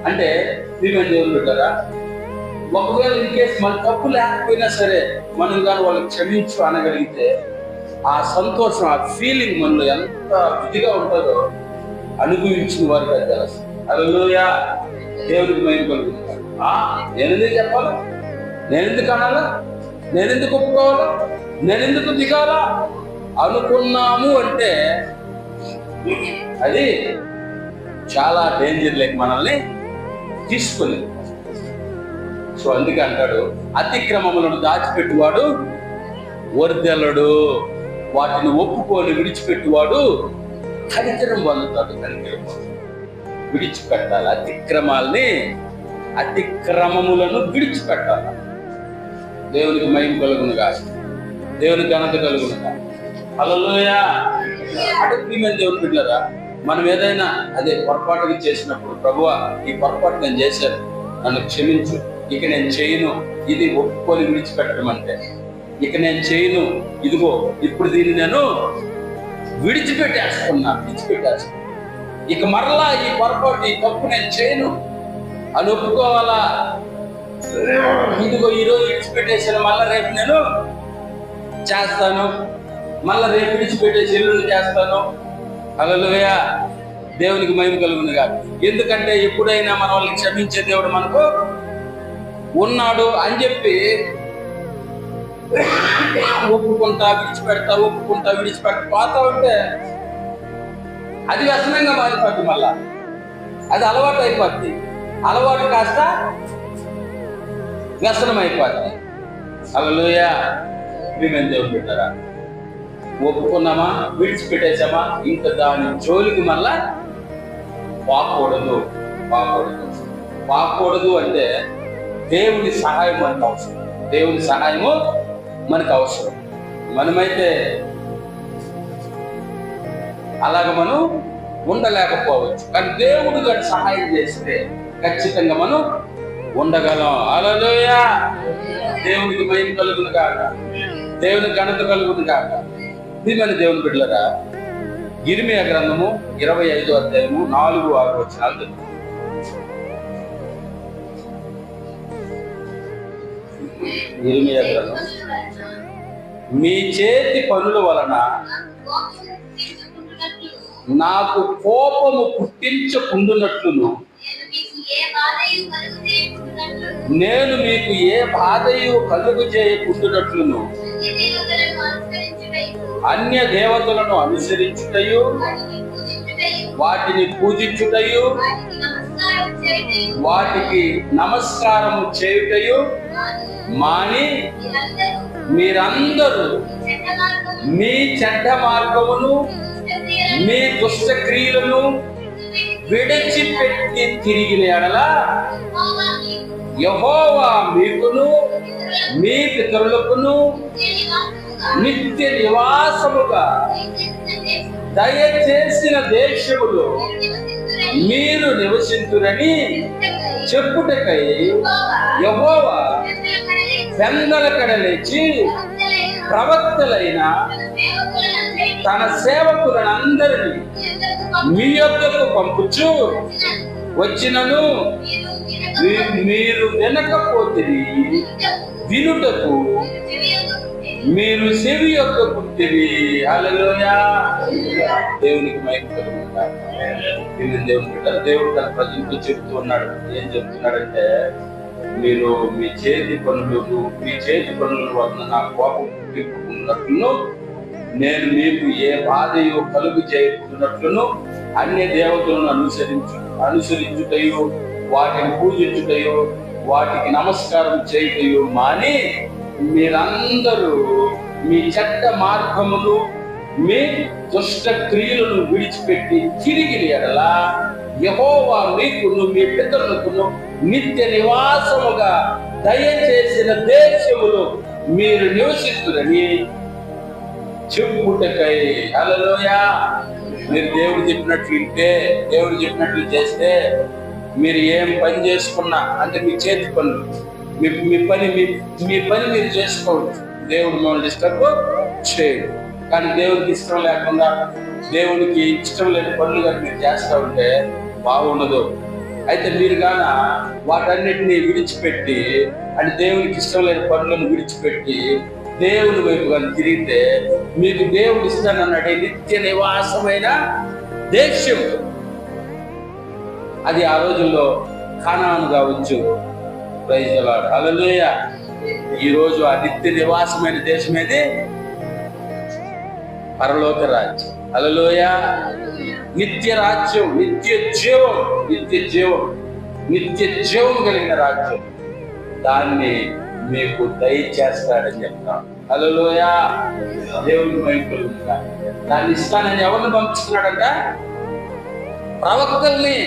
అంటే ప్రియమైన దేవుని బిడ్డలారా, ఒకవేళ ఇన్ కేసు మన తప్పు లేకపోయినా సరే మనం కానీ వాళ్ళకి క్షమించు అనగలిగితే ఆ సంతోషం, ఆ ఫీలింగ్ మనలో ఎంత విధిగా ఉంటుందో అనుభవించిన వారికి అది తెలుసు. హల్లెలూయా. దేవునికి మహిమ కలుగుతుంది. నేను ఎందుకు చెప్పాలా? నేను ఎందుకు అనాలా? నేను ఎందుకు ఒప్పుకోవాలా? నేను ఎందుకు దిగాలా అనుకున్నాము అంటే అది చాలా డేంజర్ లేక మనల్ని తీసుకుని. సో అందుకే అంటాడు, అతిక్రమములను దాచిపెట్టువాడు వర్ధిల్లడు, వాటిని ఒప్పుకొని విడిచిపెట్టువాడు కనికరం పొందుతాడు. కనికరం విడిచిపెట్టాలి. అతిక్రమాల్ని, అతిక్రమములను విడిచిపెట్టాలి. దేవునికి మహిమ కలుగునుగా, దేవునికి ఘనత కలుగునుగా. హల్లెలూయా. అంటే ప్రియమైన దేవుని బిడ్డలారా, మనం ఏదైనా అదే పొరపాటుగా చేసినప్పుడు, ప్రభువా ఈ పొరపాటు నేను చేశాను, నన్ను క్షమించు, ఇక నేను చేయను, ఇది ఒప్పుకొని విడిచిపెట్టడం అంటే, ఇక నేను చేయను, ఇదిగో ఇప్పుడు దీన్ని నేను విడిచిపెట్టేస్తున్నా, ఇక మరలా ఈ పొరపాటు, ఈ తప్పు నేను చేయను అని ఒప్పుకోవాలా. ఇదిగో ఈరోజు విడిచిపెట్టేసాను, మళ్ళా రేపు నేను చేస్తాను, మళ్ళా రేపు విడిచిపెట్టేసి ఎల్లుండి చేస్తాను. హల్లెలూయా. దేవునికి మహిమ కలుగునుగా. ఎందుకంటే ఎప్పుడైనా మన వాళ్ళని క్షమించే దేవుడు మనకు ఉన్నాడు అని చెప్పి ఒప్పుకుంటా విడిచిపెడతా పోతా ఉంటే అది వ్యసనంగా మారిపోద్ది. మళ్ళా అది అలవాటు అయిపోద్ది. అలవాటు కాస్త వ్యసనం అయిపోద్ది. హల్లెలూయా. ప్రియమైన దేవుని బిడ్డలారా, ఒప్పుకున్నామా, విడిచిపెట్టేసామా, ఇంకా దాని జోలికి మళ్ళా పాకూడదు అంటే దేవుని సహాయం మనకు అవసరం. దేవుని సహాయము మనకు అవసరం. మనమైతే అలాగ మనం ఉండలేకపోవచ్చు, కానీ దేవుడు గారు సహాయం చేస్తే ఖచ్చితంగా మనం ఉండగలం. హల్లెలూయా. దేవునికి మహిమ కలుగును గాక, దేవునికి ఘనత కలుగును గాక. ప్రియమైన దేవుని బిడ్డలారా, యిర్మీయా గ్రంథము 25వ అధ్యాయము 4-6 వచనాలు. యిర్మీయా గ్రంథం. మీ చేతి పనుల వలన నాకు కోపము పుట్టించకుండునట్లును, నేను మీకు ఏ బాధయు కలుగు చేయకుండునట్లును, అన్య దేవతలను అనుసరించుటయు, వాటిని పూజించుటయు, వాటికి నమస్కారము చేయుటయు మాని మీరందరూ మీ చెడ్డ మార్గమును, మీ దుష్ట క్రియలను విడిచిపెట్టి తిరిగిన యెడల యెహోవా మీకును మీ పితరులకును నిత్య నివాసముగా దయచేసిన దేశములో మీరు నివసించురని చెప్పుటకై యెహోవా పెందల కడ లేచి ప్రవక్తలైన తన సేవకులందరినీ మీ యొద్దకు పంపుచు, వచ్చినను మీరు వినకపోతిరి, వినుటకు మీరు చెవి యొక్కకుంటిరి. హల్లెలూయా. దేవునికి మహిమ కలుగును గాక. దేవుడు తన ప్రజలతో చెబుతూ ఉన్నాడు. ఏం చెప్తున్నాడంటే, మీరు మీ చేతి పనుల వలన నా కోపం పుట్టింపుకున్నట్లును, నేను మీకు ఏ బాధయో కలుగు చేయకున్నట్లును, అన్య దేవతలను అనుసరించుటయో, వాటిని పూజించుటయో, వాటికి నమస్కారం చేయుటయో మాని మీరందరూ మీ చెడ్డ మార్గములు, మీ దుష్ట క్రియలను విడిచిపెట్టి తిరిగిన యెడల యెహోవా మీకును మీ పితరులకును నిత్య నివాసముగా దయచేసిన దేశములో మీరు నివసిస్తురని చెప్పుటకై. హల్లెలూయా. మీరు దేవుడు చెప్పినట్లు వింటే, దేవుడు చెప్పినట్లు చేస్తే, మీరు ఏం పని చేసుకున్నా, అంటే మీ చేతి పనులు, మీ పని మీరు చేసుకోవచ్చు. దేవుడు మిమ్మల్ని డిస్టర్బ్ చేయడు. కానీ దేవునికి ఇష్టం లేకుండా, దేవునికి ఇష్టం లేని పనులు కానీ మీరు చేస్తూ ఉంటే బాగుండదు. అయితే మీరు గాన వాటన్నిటిని విడిచిపెట్టి, అంటే దేవునికి ఇష్టం లేని పనులను విడిచిపెట్టి దేవుని వైపు కానీ తిరిగితే, మీకు దేవుడు ఇస్తానన్నాడే నిత్య నివాసమైన దేశం. అది ఆ రోజుల్లో కానాను కావచ్చు. Praise the Lord. హల్లెలూయా. ఈ రోజు ఆ నిత్య నివాసమైన దేశం ఏది? పరలోక రాజ్యం. హల్లెలూయా. నిత్య రాజ్యం, నిత్య జీవం కలిగిన రాజ్యం. దాన్ని మీకు దయచేస్తాడని చెప్తాం. హల్లెలూయా, దేవుని మహిమ. దాన్ని ఇస్తానని ఎవరిని పంపిస్తున్నాడంట? ప్రవక్తల్ని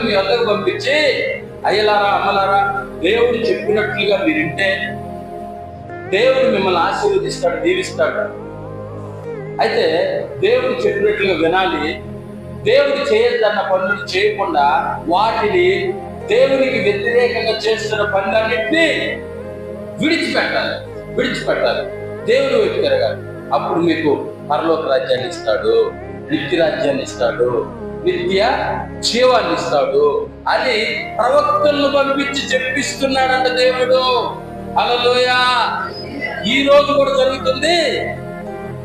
మీ వద్దకు పంపించి, అయ్యలారా అమ్మలారా, దేవుడు చెప్పినట్లుగా మీరింటే దేవుడు మిమ్మల్ని ఆశీర్వదిస్తాడు, దీవిస్తాడు. అయితే దేవుడు చెప్పినట్లుగా వినాలి. దేవుడు చేయొద్దన్న పనులను చేయకుండా వాటిని దేవునికి వ్యతిరేకంగా చేస్తున్న పనులన్నింటినీ విడిచిపెట్టాలి. దేవుడు వైపు తిరగాలి. అప్పుడు మీకు పరలోక రాజ్యాన్ని ఇస్తాడు, నిత్య రాజ్యాన్ని ఇస్తాడు, నిత్య జీవాన్ని ఇస్తాడు అని ప్రవక్తలను పంపించి చెప్పిస్తున్నాడంట దేవుడు. హల్లెలూయా. ఈ రోజు కూడా జరుగుతుంది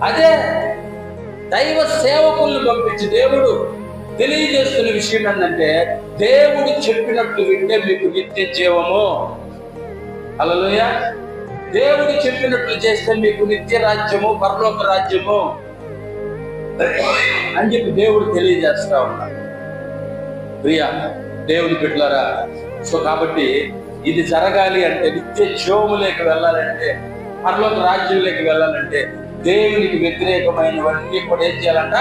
అదే. దైవ సేవకులను పంపించి దేవుడు తెలియజేస్తున్న విషయం ఏంటంటే, దేవుడు చెప్పినట్లు వింటే మీకు నిత్య జీవము. హల్లెలూయా. దేవుడు చెప్పినట్లు చేస్తే మీకు నిత్య రాజ్యము, పరలోక రాజ్యము అని చెప్పి దేవుడు తెలియజేస్తా ఉన్నాడు. ప్రియా దేవుని బిడ్డలారా, సో కాబట్టి ఇది జరగాలి అంటే, నిత్య జీవములోకి వెళ్ళాలంటే, పరలోక రాజ్యంలోకి వెళ్ళాలంటే దేవునికి వ్యతిరేకమైనవన్నీ కూడా ఏం చేయాలంట?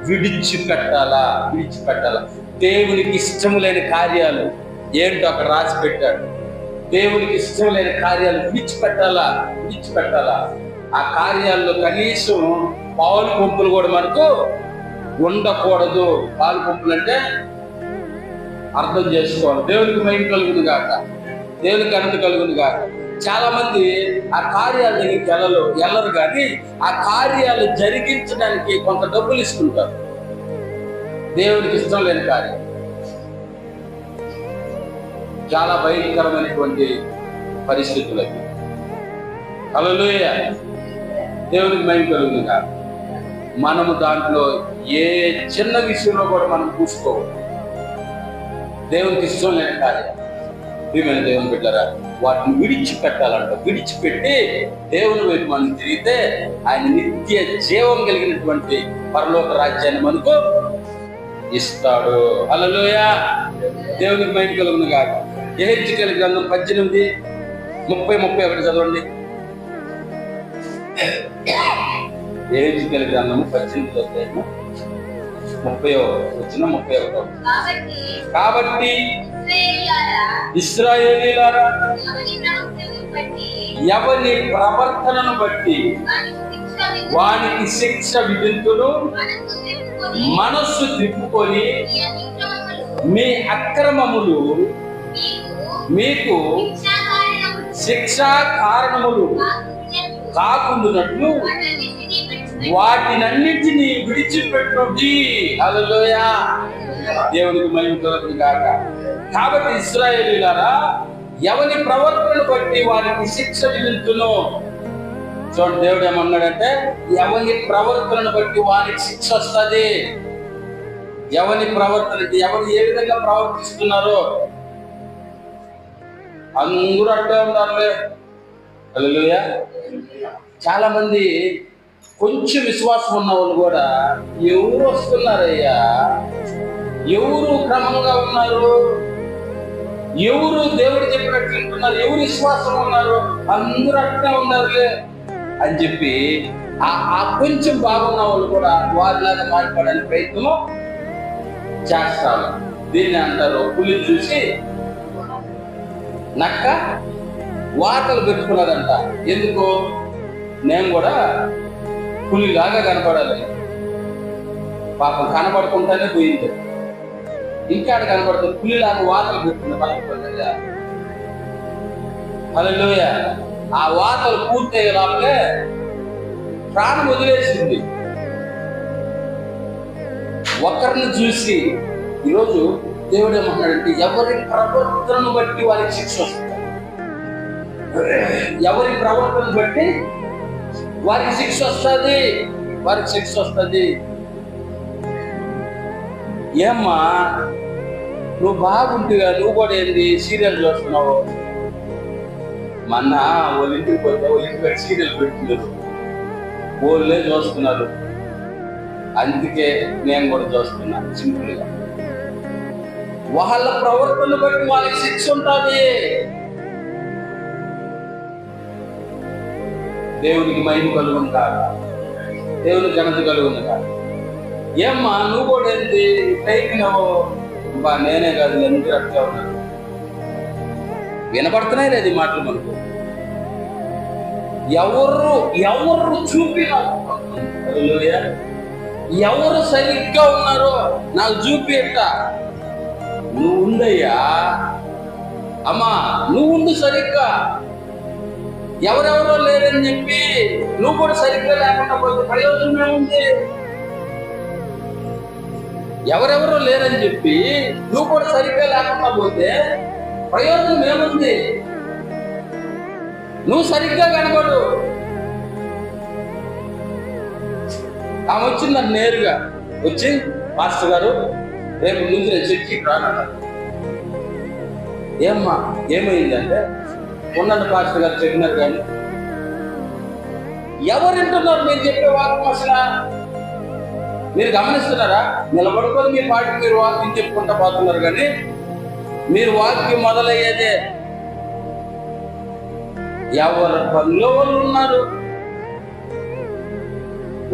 విడిచిపెట్టాలా. దేవునికి ఇష్టం లేని కార్యాలు ఏంటో అక్కడ రాసి పెట్టాడు. దేవునికి ఇష్టం లేని కార్యాలు విడిచిపెట్టాలా. ఆ కార్యాల్లో కనీసం పాలు పంపులు కూడా మనకు ఉండకూడదు. పాలు పంపులు అంటే అర్థం చేసుకోవాలి. దేవునికి మహిమ కలుగును గాక, దేవునికి ఘనత కలుగును గాక. చాలా మంది ఆ కార్యాల దగ్గరికి వెళ్ళరు కానీ ఆ కార్యాలు జరిగించడానికి కొంత డబ్బులు ఇస్తుంటారు. దేవునికి ఇష్టం లేని కార్యం చాలా భయంకరమైనటువంటి పరిస్థితులకి. హల్లెలూయా, దేవునికి మహిమ కలుగును గాక. మనము దాంట్లో ఏ చిన్న విషయంలో కూడా మనం చూసుకోవాలి. దేవునికి ఇష్టం లేని కార్యం ప్రియమైన దేవుని బిడ్డలారా, వాటిని విడిచిపెట్టాలంట. విడిచిపెట్టి దేవుని వైపు మనం తిరిగితే ఆయన నిత్య జీవం కలిగినటువంటి పరలోక రాజ్యాన్ని మనకు ఇస్తాడు. హల్లెలూయా, దేవునికి మహిమ కలుగును గాక. యెహెజ్కేలు గ్రంథం 18:30-31 చదవండి. యెహెజ్కేలు గ్రంథము 18:30-31. కాబట్టి ఇశ్రాయేలీయులారా, ఎవని ప్రవర్తనను బట్టి వానికి శిక్ష విధింతును, మనస్సు తిప్పుకొని మీ అక్రమములు మీకు శిక్షా కారణములు కాకుండానట్లు వాటినన్నిటినీ విడిచిపెట్టుడి. హల్లెలూయా, దేవునికి మహిమ కలుగును గాక. కాబట్టి ఇశ్రాయేలీయులారా, ఎవని ప్రవర్తనను బట్టి వారికి శిక్ష విధింతును. చూడండి, దేవుడు ఏమన్నాడంటే, ఎవని ప్రవర్తనను బట్టి వారికి శిక్ష వస్తుంది. ఎవని ప్రవర్తన, ఎవరు ఏ విధంగా ప్రవర్తిస్తున్నారో అందరూ అట్టే ఉండాలి. హల్లెలూయా. చాలా మంది కొంచెం విశ్వాసం ఉన్న వాళ్ళు కూడా ఎవరు వస్తున్నారయ్యా, ఎవరు క్రమంగా ఉన్నారు, ఎవరు దేవుడు చెప్పినట్టు వింటున్నారు, ఎవరు విశ్వాసం ఉన్నారు, అందరూ అట్లా ఉన్నారులే అని చెప్పి ఆ కొంచెం బాగున్న వాళ్ళు కూడా వారిలాగా మారిపోవడానికి ప్రయత్నం చేస్తారు. దీన్ని అంటారు, పులి చూసి నక్క వాతలు పెట్టుకున్నదంట. ఎందుకు? నేను కూడా పులిలాగా కనపడాలి. పాపం కనపడుకుంటానే పోయింది. ఇంకా కనపడుతుంది, పులిలాగా వాతలు పెట్టుకున్న పలకపోయిందా. హల్లెలూయా. ఆ వాతలు పూర్తయ్యే లోపలే ప్రాణం వదిలేసింది. ఒకరిని చూసి ఈరోజు దేవుడు ఏమన్నాడంటే, ఎవరి ప్రవర్తనను బట్టి వారికి శిక్ష వస్తుంది. ఎవరి ప్రవర్తనను బట్టి వారికి శిక్ష వస్తుంది. ఏమ్మా, నువ్వు బాగుంటుగా, నువ్వు కూడా ఏంది సీరియల్ చూస్తున్నావు? మొన్న వాళ్ళ ఇంటికి పోతే వాళ్ళ ఇంటికి సీరియల్ పెట్టినారు, వాళ్ళే చూస్తున్నారు, అందుకే నేను కూడా చూస్తున్నా. సింపుల్ గా వాళ్ళ ప్రవర్తన బట్టి వాళ్ళకి శిక్ష ఉంటుంది. దేవునికి మహిమ కలుగును కాక, దేవునికి ఘనత కలుగును కాక. ఏమ్మా నువ్వు కూడా ఏంటి టైపినావు? బా నేనే కాదు, ఎందుకు అట్లా ఉన్నాను. వినపడుతున్నాయి లేదు ఈ మాటలు మనకు. ఎవరు చూపినారు, ఎవరు సరిగ్గా ఉన్నారో నాకు చూపి అంట. నువ్వు ఉందయ్యా అమ్మా, నువ్వు ఉండు సరిగ్గా. ఎవరెవరో లేరని చెప్పి నువ్వు కూడా సరిగ్గా లేకుండా పోతే ప్రయోజనం ఏముంది? ఎవరెవరో లేరని చెప్పి నువ్వు కూడా సరిగ్గా లేకుండా పోతే ప్రయోజనం ఏముంది? నువ్వు సరిగ్గా కనబడు. ఆమె వచ్చిందని నేరుగా వచ్చి, మాస్టర్ గారు రేపు నుంచి నేను చర్చికి రానన్నారు. ఏమ్మా ఏమైందంటే, ఉన్నది పాస్టర్ గారు చెప్పినారు. కానీ ఎవరు వింటున్నారు మీరు చెప్పే వాక్యం? అసలు మీరు గమనిస్తున్నారా? నిలబడుకొని మీ పాటికి మీరు వాక్యం చెప్పుకుంటా పోతున్నారు, కానీ మీరు వాక్యం మొదలయ్యేదే ఎవరి పనిలో వాళ్ళు ఉన్నారు.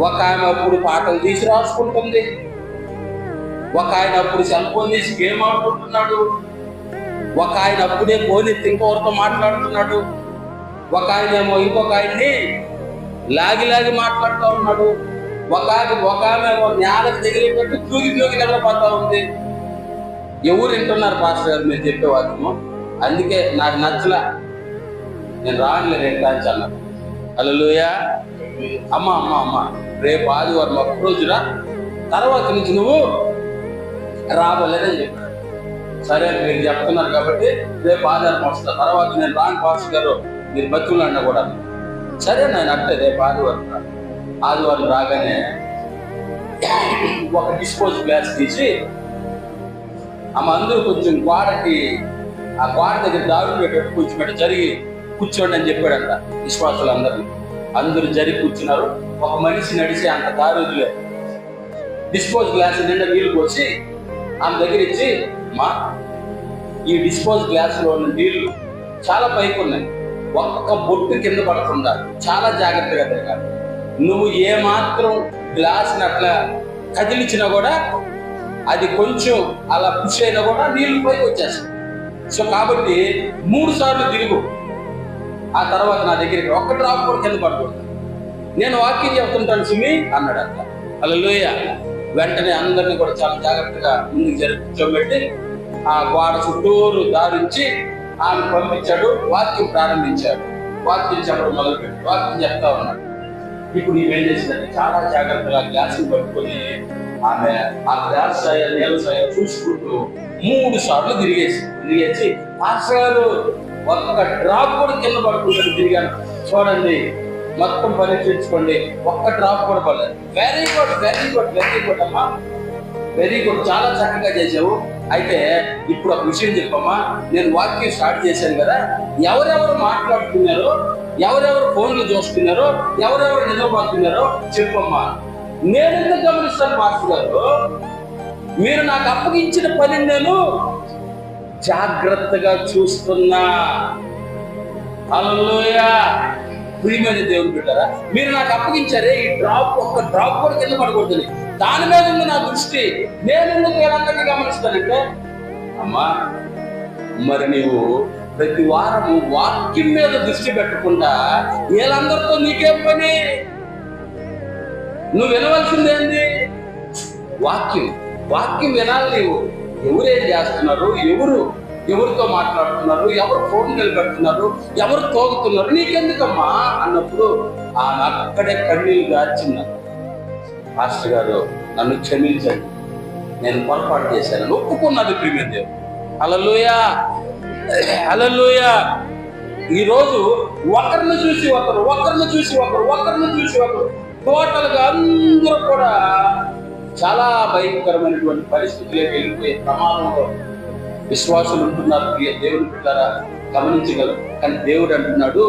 ఒక ఆమె అప్పుడు పాటలు తీసి రాసుకుంటుంది, ఒక ఆయన అప్పుడు సెల్ ఫోన్ తీసి గేమ్ ఆడుకుంటున్నాడు, ఒక ఆయన అప్పుడే ఫోన్ ఎత్తి ఇంకొకరితో మాట్లాడుతున్నాడు, ఒక ఆయన ఏమో ఇంకొక ఆయన్ని లాగి మాట్లాడుతూ ఉన్నాడు, ఒక ఆమె నేలకు తగిలేటట్టు తూగి నిలబడతా ఉంది. ఎవరు వింటున్నారు పాస్టర్ గారు మీరు చెప్పే వాక్యము? అందుకే నాకు నచ్చలా, నేను రానులే రేపు కాంచి అన్నాను. హల్లెలూయా. అమ్మ రేపు ఆదివారం ఒక్క రోజురా, తర్వాత నుంచి నువ్వు రాబోలేదని చెప్పాడు. సరే మీరు చెప్తున్నారు కాబట్టి రేపు ఆదివారం వస్తా, తర్వాత నేను రాను పాస్టర్ గారు మీరు బతుకులు కూడా. సరే నేను అంటే రేపు ఆదివారం రాగానే ఒక డిస్పోజ్ గ్లాస్ తీసి అందరూ కొంచెం ఆ గోడ దగ్గర దారులు పెట్టేట్టు కూర్చోబెట్టి జరిగి కూర్చోండి అని చెప్పాడంట. విశ్వాసులు అందరూ జరిగి కూర్చున్నారు. ఒక మనిషి నడిచి అంత దారులే డిస్పోజ్ గ్లాస్ నిండా నీళ్లు పోసి ఆమె దగ్గర ఇచ్చి, మా ఈ డిస్పోజ్ గ్లాస్ లో ఉన్న నీళ్లు చాలా పైకి ఉన్నాయి, ఒక్క బొట్టు కింద పడకుండా చాలా జాగ్రత్తగా తిరగాలి. నువ్వు ఏ మాత్రం గ్లాస్ని అట్లా కదిలిచ్చినా కూడా అది కొంచెం అలా పుష్ అయినా కూడా నీళ్లు పైకి వచ్చేస్తాయి. సో కాబట్టి 3 సార్లు తిరుగు, ఆ తర్వాత నా దగ్గరికి ఒక్క డ్రాప్ కూడా కింద పడకూడదు, నేను వాక్యం చెప్తుంటాను సుమి అన్నాడంట. హల్లెలూయా. వెంటనే అందరినీ కూడా చాలా జాగ్రత్తగా ముందుకు కూర్చోబెట్టి ఆ గోడ చుట్టూరు దారించి ఆమె పంపించాడు. వాక్యం ప్రారంభించాడు. వాక్యం చెప్పడం మొదలుపెట్టి వాక్యం చెప్తా ఉన్నాడు. ఇప్పుడు ఈమె ఏం చేసిందంటే చాలా జాగ్రత్తగా గ్లాసులు పట్టుకొని ఆమె ఆ గ్లాస్ నీళ్ళ సాయ చూసుకుంటూ 3 సార్లు తిరిగేసి పాస్టర్ గారు ఒక్క డ్రాప్ కూడా కింద పడుకుంటాను తిరిగాను, చూడండి మొత్తం పరీక్షించుకోండి, ఒక్క డ్రాప్ కూడా పడలేదు. వెరీ గుడ్ అమ్మా, వెరీ గుడ్, చాలా చక్కగా చేసావు. అయితే ఇప్పుడు ఒక విషయం చెప్పమ్మా, నేను వాక్యం స్టార్ట్ చేశాను కదా, ఎవరెవరు మాట్లాడుతున్నారో, ఎవరెవరు ఫోన్లు చూస్తున్నారో, ఎవరెవరు నిలబడుతున్నారో చెప్పమ్మా. నేను ఎందుకు గమనిస్తాను మాస్టర్ గారు? మీరు నాకు అప్పగించిన పని నేను జాగ్రత్తగా చూస్తున్నా. హల్లెలూయా. ప్రియమైన దేవుని బిడ్డలారా, మీరు నాకు అప్పగించారే ఈ ఒక్క డ్రాప్ కూడా కింద పడకూడదని, దాని మీద ఉంది నా దృష్టి. నేను ఎందుకు వీళ్ళందరినీ గమనిస్తానంటే, అమ్మా మరి నీవు ప్రతి వారము వాక్యం మీద దృష్టి పెట్టకుండా వీళ్ళందరితో నీకేం పని? నువ్వు వినవలసిందేంది? వాక్యం వినాలి. నీవు ఎవరేం చేస్తున్నారు, ఎవరితో మాట్లాడుతున్నారు, ఎవరు ఫోన్ నిలబెడుతున్నారు, ఎవరు తోగుతున్నారు, నీకెందుకమ్మా అన్నప్పుడు ఆమె అక్కడే కన్నీళ్ళు గార్చింది. మాస్టర్ గారు నన్ను క్షమించండి, నేను పొరపాటు చేశాను ఒప్పుకున్నది. ప్రియమైన దేవుడు, హల్లెలూయా. ఈరోజు ఒకరిని చూసి ఒకరు టోటల్ గా అందరూ కూడా చాలా భయంకరమైనటువంటి పరిస్థితులకు వెళ్ళిపోయే ప్రమాదంలో విశ్వాసులు ఉంటున్నారు. దేవుని బిడ్డలారా గమనించగలరు. కానీ దేవుడు అంటున్నాడు,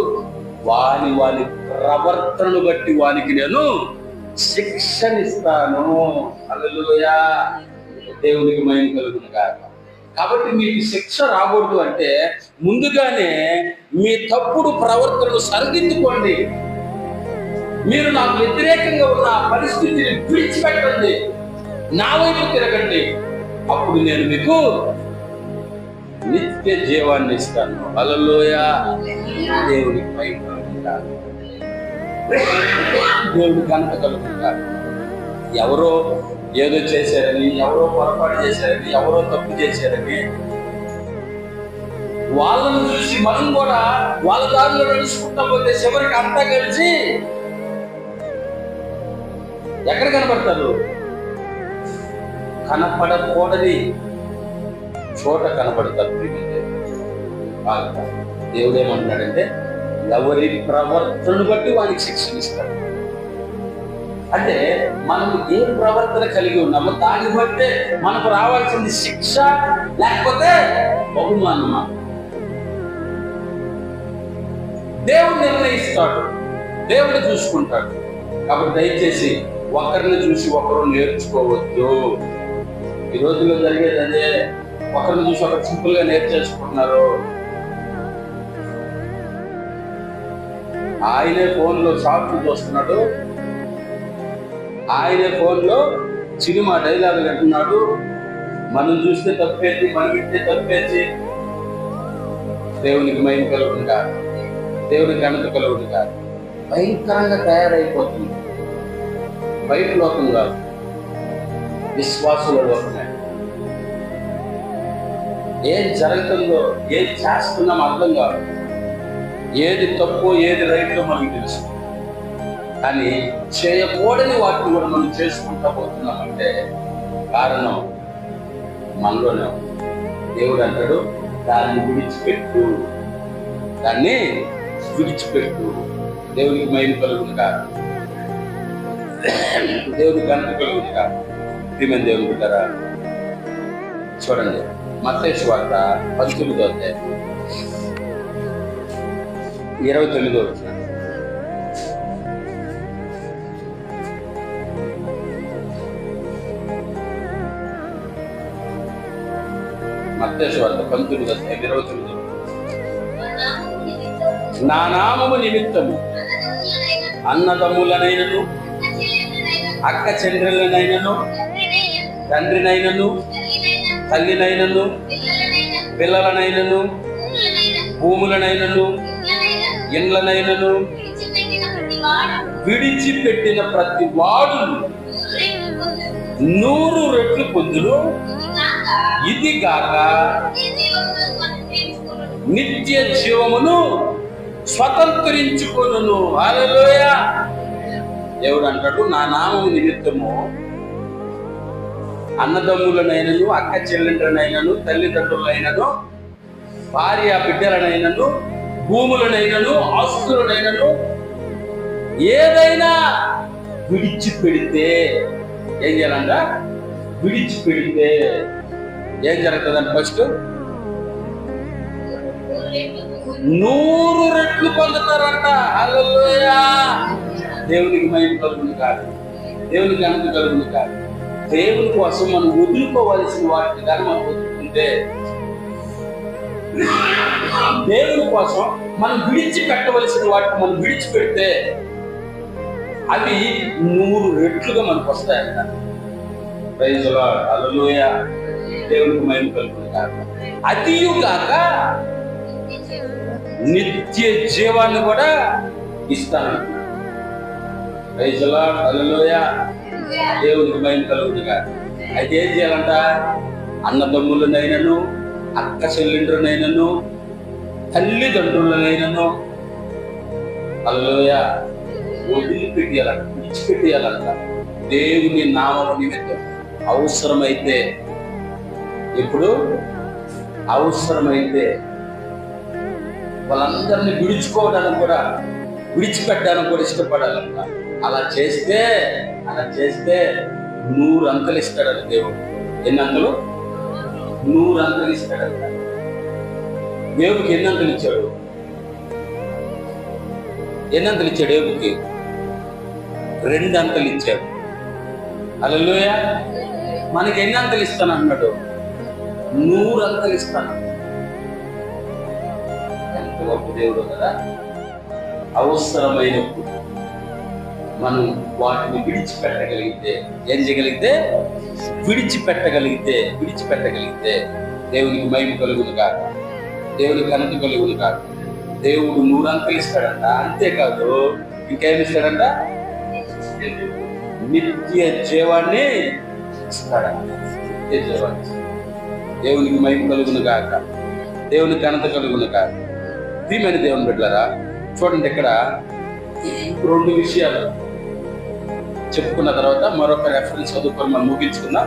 వాని ప్రవర్తనను బట్టి వానికి నేను శిక్షనిస్తాను. హల్లెలూయా. దేవునికి మహిమ కలుగును గాక. కాబట్టి మీకు శిక్ష రాకూడదు అంటే ముందుగానే మీ తప్పుడు ప్రవర్తనను సరిదిద్దుకోండి. మీరు నాకు వ్యతిరేకంగా ఉన్న ఆ పరిస్థితిని విడిచిపెట్టండి, నా వైపు తిరగండి, అప్పుడు నేను మీకు నిత్య జీవాన్ని ఇస్తాను. హల్లెలూయా. దేవునికి మహిమ కలుగుగాక. దేవుని ఘనత కలుగుగాక. ఎవరో ఏదో చేశారని, ఎవరో పొరపాటు చేశారని, ఎవరో తప్పు చేశారని వాళ్ళను చూసి మనం కూడా వాళ్ళ దారిలో నడుచుకుంటా పోతే చివరికి అంతా కలిసి ఎక్కడ కనబడతారు? కనపడకూడని చోట కనబడతారు. దేవుడు ఏమంటాడంటే ఎవరి ప్రవర్తనను బట్టి వానికి శిక్షణ ఇస్తాడు. అంటే మనం ఏ ప్రవర్తన కలిగి ఉన్నామో దాన్ని బట్టే మనకు రావాల్సింది శిక్ష లేకపోతే బహుమానమా. దేవుడు నిర్ణయిస్తాడు, దేవుడు చూసుకుంటాడు. కాబట్టి దయచేసి ఒకరిని చూసి ఒకరు నేర్చుకోవద్దు. ఈ రోజుల్లో జరిగేది అదే. ఒకరిని చూసి ఒకరు సింపుల్ గా నేర్చేసుకుంటున్నారు. ఆయనే ఫోన్ లో షార్ట్లు చూస్తున్నాడు, ఆయనే ఫోన్ లో సినిమా డైలాగులు అంటున్నాడు. మనం చూస్తే తప్పేసి, మనం ఇస్తే తప్పేసి. దేవునికి మహిమ కలుగును కాదు, దేవునికి ఘనత కలుగును కాదు. భయంకరంగా తయారైపోతుంది. బయట లోకం కాదు, విశ్వాసుల లోకమే. ఏం జరుగుతుందో, ఏం చేస్తున్నామో అర్థం కాదు. ఏది తప్పు ఏది రైట్లో మనకు తెలుసు, కానీ చేయకూడని వాటిని కూడా మనం చేసుకుంటా పోతున్నామంటే కారణం మనలోనే. దేవుడు అంటాడు దాన్ని విడిచిపెట్టు, దాన్ని విడిచిపెట్టు. దేవునికి మహిమ కలుగును కాదు, దేవునికి ఘనత కలుగును కాదు. ప్రియమైన దేవుని బిడ్డలారా, చూడండి మత్తయి సువార్త 19వ అధ్యాయం 29వ వచనం. మత్తయి సువార్త 19వ అధ్యాయం 29వ. నా నామము నిమిత్తము అన్నదమ్ములనైనను, అక్క చెల్లెళ్ళనైనను, తండ్రినైనను, తల్లినైనను, పిల్లలనైనను, భూములనైనను, ఇండ్లనైనను విడిచిపెట్టిన ప్రతి వాడు 100 రెట్లు పొందును. ఇది గాక నిత్య జీవమును స్వతంత్రించుకొనును. హల్లెలూయా. దేవుడు అంటాడు నా నామము నిమిత్తము అన్నదమ్ములనైనను, అక్క చెల్లెండ్రనైనను, తల్లిదండ్రులనైనను, భార్య బిడ్డలనైనను, భూములనైనను, ఆస్తులనైనను ఏదైనా విడిచిపెడితే ఏం చేయాలంట? విడిచిపెడితే ఏం జరుగుతుందంటే ఫస్ట్ 100 రెట్లు పొందుతారంట. హల్లెలూయా. దేవునికి మహిమ కలుగును కాదు, దేవునికి ఘనత కలుగును కాదు. దేవుని కోసం మనం వదులుకోవాల్సిన వాటిని కానీ మనం వదులుకుంటే, దేవుని కోసం మనం విడిచిపెట్టవలసిన వాటిని మనం విడిచిపెడితే అవి 100 రెట్లుగా మనకు వస్తాయంట. Praise the Lord. హల్లెలూయా. దేవునికి మహిమ కలుగును కాదు. అదియు కాక నిత్య జీవాన్ని కూడా ఇస్తాను. Praise the Lord. హల్లెలూయా. దేవునికి మహిమ కలుగును కాదు. అయితే ఏం చేయాలంట? అన్నదమ్ములనైనను, అక్క చెల్లెండ్రునైనను, తల్లిదండ్రులనైనను హల్లెలూయా వదిలిపెట్టేయాలంట, విడిచిపెట్టేయాలంట. దేవుని నామము నిమిత్తం అవసరమైతే, ఇప్పుడు అవసరమైతే వాళ్ళందరినీ విడిచిపోవడానికి కూడా, విడిచిపెట్టడానికి కూడా ఇష్టపడాలంట. అలా చేస్తే 100 అంతలు ఇస్తాడని దేవుడు. ఎన్ని అంతలు? 100 అంతలు ఇస్తాడంట. దేవుడికి ఎన్ని అంతలు ఇచ్చాడు? ఎన్ని అంతలు ఇచ్చాడు? దేవుడికి 2 అంతలు ఇచ్చాడు. హల్లెలూయా. మనకి ఎన్ని అంతలు ఇస్తాను అన్నాడు? 100 అంతలు ఇస్తాను. ఎంత గొప్ప దేవుడు కదా. అవసరమైనప్పుడు మనం వాటిని విడిచిపెట్టగలిగితే, ఏం చేయగలిగితే విడిచిపెట్టగలిగితే దేవునికి మహిమ కలుగును కాక, దేవునికి ఘనత కలుగును కాక. దేవుడు నూరంతలు ఇస్తాడంట. అంతేకాదు ఇంకేమి ఇస్తాడంట? నిత్య జీవాన్ని ఇస్తాడంట. నిత్య జీవాన్ని. దేవునికి మహిమ కలుగును కాక, దేవునికి ఘనత కలుగును కాక. ప్రియమైన దేవుని బిడ్డలారా, చూడండి ఇక్కడ 2 విషయాలు చెప్పుకున్న తర్వాత మరొక రెఫరెన్స్ చదువుకొని మనం ముగించుకుందాం.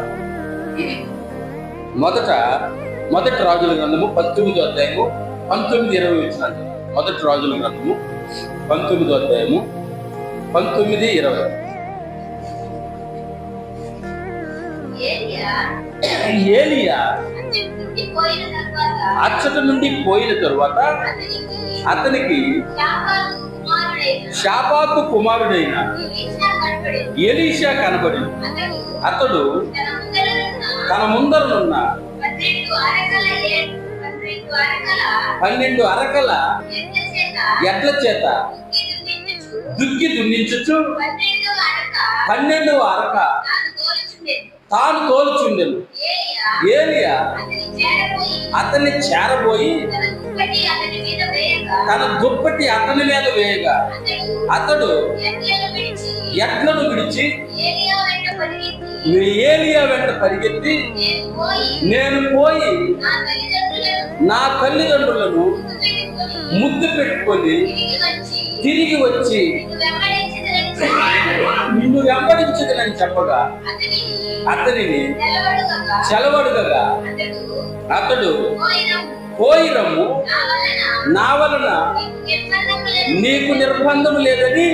మొదటి రాజుల గ్రంథము 19వ అధ్యాయము 19-20 వచ్చినట్టు. మొదటి రాజుల గ్రంథము 19వ అధ్యాయము 19-20. ఏలియా అచ్చట నుండి పోయిన తరువాత అతనికి షాపాతు కుమారుడైన ఎలీషా కనబడి, అతడు తన ముందరనున్న 12 అరకల ఎడ్ల చేత దుక్కి దున్నించుచు 12వ అరక తాను తోలుచుండెను. ఏలియా అతన్ని చేరబోయి తన దుప్పటి అతని మీద వేయగా అతడు ఎడ్లను విడిచి ఏలియా వెంట పరిగెత్తి, నేను పోయి నా తల్లిదండ్రులను ముద్దు పెట్టుకొని తిరిగి వచ్చి నిన్ను వెంబడించదనని చెప్పగా అతనిని చెలవడుగగా అతడు పోయి రమ్ము, నా వలన నీకు నిర్బంధం లేదని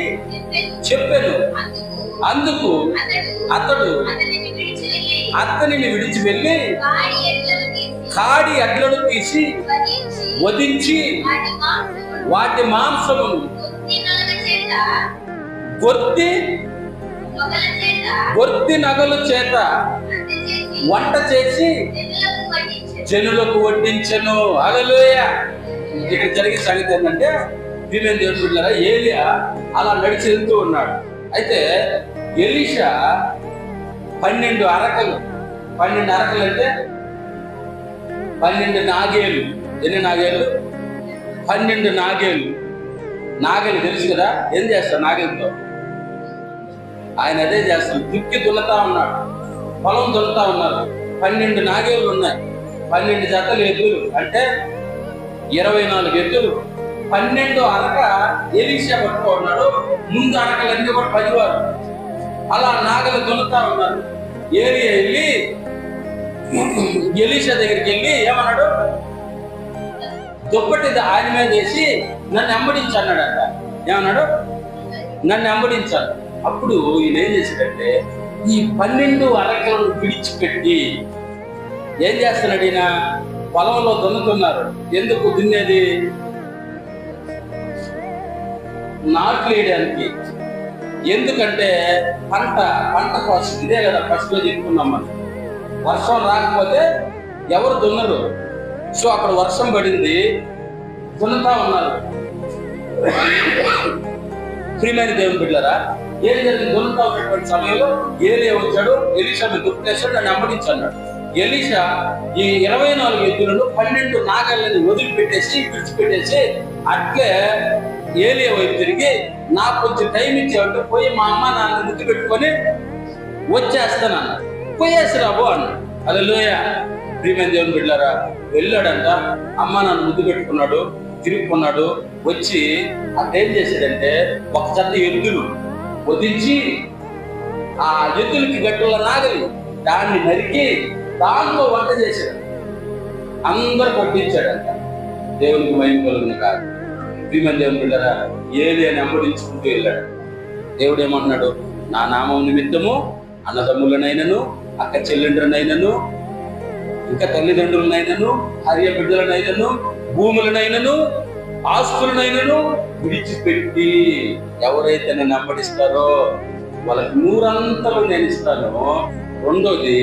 చెప్పాను. అందుకు అతడు అతనిని విడిచి వెళ్ళి కాడి ఎడ్లను తీసి వధించి వాటి మాంసమును గొర్తి నగల చేత వంట చేసి జనులకు వడ్డించెను. హల్లెలూయా. ఇక్కడ జరిగే సంగతి ఏంటంటే, ప్రియమైన దేవుని బిడ్డలారా, ఏలియా అలా నడిచి వెళ్తూ ఉన్నాడు. అయితే ఎలీషా 12 అరకలు అంటే 12 నాగేలు. ఎన్ని నాగేలు? 12 నాగేలు. నాగలి తెలుసు కదా, ఏం చేస్తాడు నాగలితో? ఆయన అదే చేస్తాడు, దుక్కి దున్నుతా ఉన్నాడు, పొలం దున్నుతా ఉన్నారు. 12 నాగేలు ఉన్నాయి, 12 జతలు ఎద్దులు అంటే 24 ఎద్దులు. 12 అరక ఎలీషా పట్టుకున్నాడు. ముందు అరకలన్నీ కూడా 10 వారు అలా నాగలు దున్నుతా ఉన్నారు. ఏలియా వెళ్ళి ఎలీషా దగ్గరికి వెళ్ళి ఏమన్నాడు? దుప్పటి ఆయన మీద వేసి నన్ను వెంబడించన్నాడంట. ఏమన్నాడు? నన్ను వెంబడించాడు. అప్పుడు ఈయన ఏం చేశాడంటే, ఈ 12 అరకలను విడిచిపెట్టి ఏం చేస్తున్నాడు? ఈయన పొలంలో దున్నుతున్నారు. ఎందుకు దున్నేది? నాట్లు వేయడానికి. ఎందుకంటే పంట కోసం. ఇదే కదా ఫస్ట్ లో చెప్పుకున్నాం మనం. వర్షం రాకపోతే ఎవరు దున్నరు. సో అక్కడ వర్షం పడింది, దున్నుతా ఉన్నారు. ప్రియమైన దేవుని బిడ్డలారా, ఏం జరిగింది? దున్నుతా ఉన్నటువంటి సమయంలో ఏలియా వచ్చాడు, ఎలీషాను దుప్పేశాడు, నన్ను వెంబడించన్నాడు. ఎలీషా ఈ 24 ఎద్దులను 12 నాగళ్ళని విడిచిపెట్టేసి అట్లే ఏలియా వైపు తిరిగి, నాకు కొంచెం టైం ఇచ్చేవాడు, పోయి మా అమ్మ నాన్న ముద్దు పెట్టుకొని వచ్చేస్తాను అన్న. పోయేసి రాబో అన్నాడు. హల్లెలూయా. ప్రియమైన దేవుని బిడ్డలారా, వెళ్ళాడంట. అమ్మ నాన్న ముద్దు పెట్టుకున్నాడు, తిరుగుకున్నాడు. వచ్చి అక్కడ ఏం చేశాడంటే, ఒక జత ఎద్దులు వదించి ఆ ఎద్దులకి గట్టుల నాగలి దాన్ని నరికి దాంట్లో వంట చేశాడు. అందరు కొట్టించాడంట. దేవునికి మహిమ కలుగును కాదు. ప్రియమైన దేవుని బిడ్డలారా, ఏలియా వెంబడించుకుంటూ వెళ్ళాడు. దేవుడు ఏమంటున్నాడు? నా నామం నిమిత్తము అన్నదమ్ములనైనను, అక్క చెల్లెండ్రనైనను, ఇంకా తల్లిదండ్రులనైనను, భార్య బిడ్డలనైనను, భూములనైనను, ఆస్తులనైనను విడిచిపెట్టి ఎవరైతే నన్ను వెంబడిస్తారో వాళ్ళకి 100 నేను ఇస్తాను. రెండోది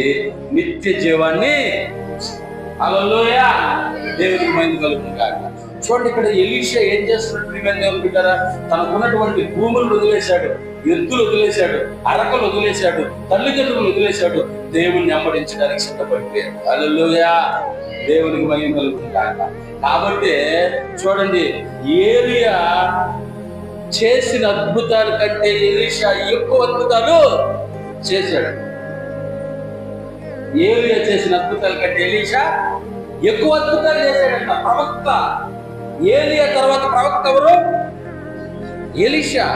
నిత్య జీవాన్ని. హల్లెలూయా. దేవునికి మహిమ కలుగును గాక. చూడండి, ఇక్కడ ఎలీషా ఏం చేస్తున్నాడు? ప్రియమైన దేవుని బిడ్డలారా, తనకున్నటువంటి భూములను వదిలేశాడు, ఎద్దులు వదిలేశాడు, అరకలు వదిలేశాడు, తల్లిదండ్రులు వదిలేశాడు, దేవుణ్ణి వెంబడించడానికి సిద్ధపడిపోయాడు. హల్లెలూయా, దేవునికి మహిమ కలుగుతుంది కాక. కాబట్టి చూడండి, ఏలియా చేసిన అద్భుతాల కంటే ఎలీషా ఎక్కువ అద్భుతాలు చేశాడు. ఏలియా చేసిన అద్భుతాల కంటే ఎలీషా ఎక్కువ అద్భుతాలు చేశాడంట. ప్రవక్త ఏలియా తర్వాత ప్రవక్త ఎవరు? ఎలీషా.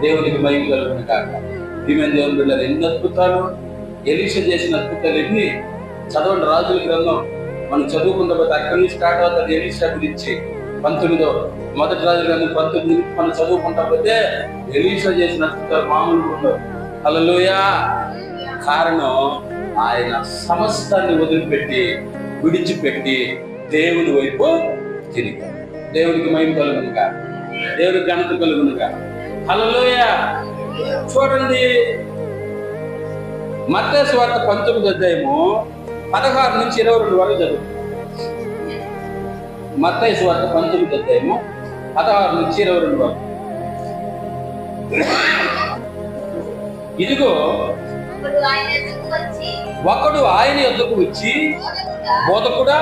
దేవునికి మహిమ కలుగుతుంది కాక. దేవుని బిడ్డలు, ఎన్ని అద్భుతాలు ఎలీషా చేసిన అద్భుతాలు ఎన్ని! చదవండి రాజుల గ్రంథం, మనం చదువుకున్న పోతే అక్కడి నుంచి స్టార్ట్ అవుతుంది. ఎలీషా గురించి 19 మొదటి రాజుల గ్రంథం 19 మనం చదువుకుంటా పోతే ఎలీషా చేసిన అద్భుతాలు మామూలుగా ఉండవు. హల్లెలూయా. కారణం, ఆయన సమస్తాన్ని వదిలిపెట్టి విడిచిపెట్టి దేవుని వైపు తిరిగి. దేవునికి మహిమ కలుగునుగా, దేవునికి ఘనత కలుగునుగా. హల్లెలూయా. చూడండి, మత్తయి సువార్త 19 అధ్యాయము 16 నుంచి 22 వరకు చదువు. మత్తయి సువార్త 19 అధ్యాయము 16 నుంచి 22 వరకు. ఇదిగో ఒకడు ఆయన యొద్దకు వచ్చి, బోధకుడా,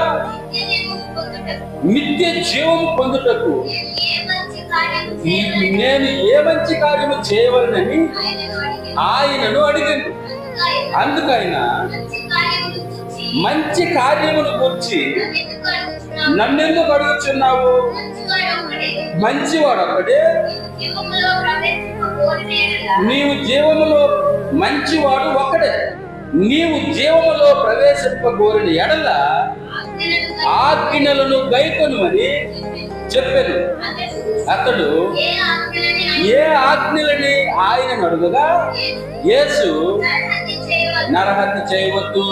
నిత్య జీవం పొందుటకు నేను ఏ మంచి కార్యము చేయవలనని ఆయనను అడిగాను. అందుకైనా మంచి కార్యమును గురించి నన్నెందుకు అడుగుచున్నావు? మంచివాడు ఒక్కడే. నీవు జీవములో మంచివాడు ఒక్కడే. నీవు జీవములో ప్రవేశింపగోరిన ఎడల ఆజ్ఞలను గైకొనుమని చెప్పాను. అతడు ఏ ఆజ్ఞలని ఆయనను అడుగగా, యేసు నరహత్య చేయవద్దు,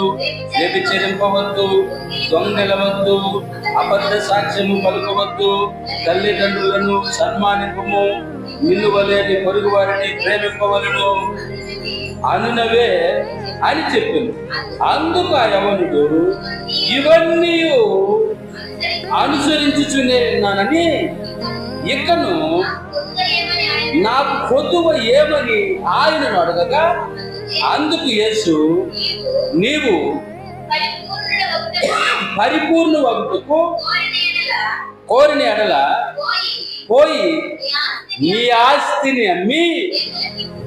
వ్యభిచరింపవద్దు, దొంగలవద్దు, అబద్ధ సాక్ష్యము పలుకవద్దు, తల్లిదండ్రులను సన్మానింపము, నిన్ను వలె నీ పొరుగు వారిని ప్రేమింపవలను అనునవే అని చెప్పాను. అందుకు ఆ యవనుడు, ఇవన్నీ అనుసరించుచునే ఉన్నానని ఇకను నాకు కొద్దువ ఏమని ఆయనను అడగగా, అందుకు యేసు, నీవు పరిపూర్ణ వగుటకు కోరిన ఎడల పోయి నీ ఆస్తిని అమ్మి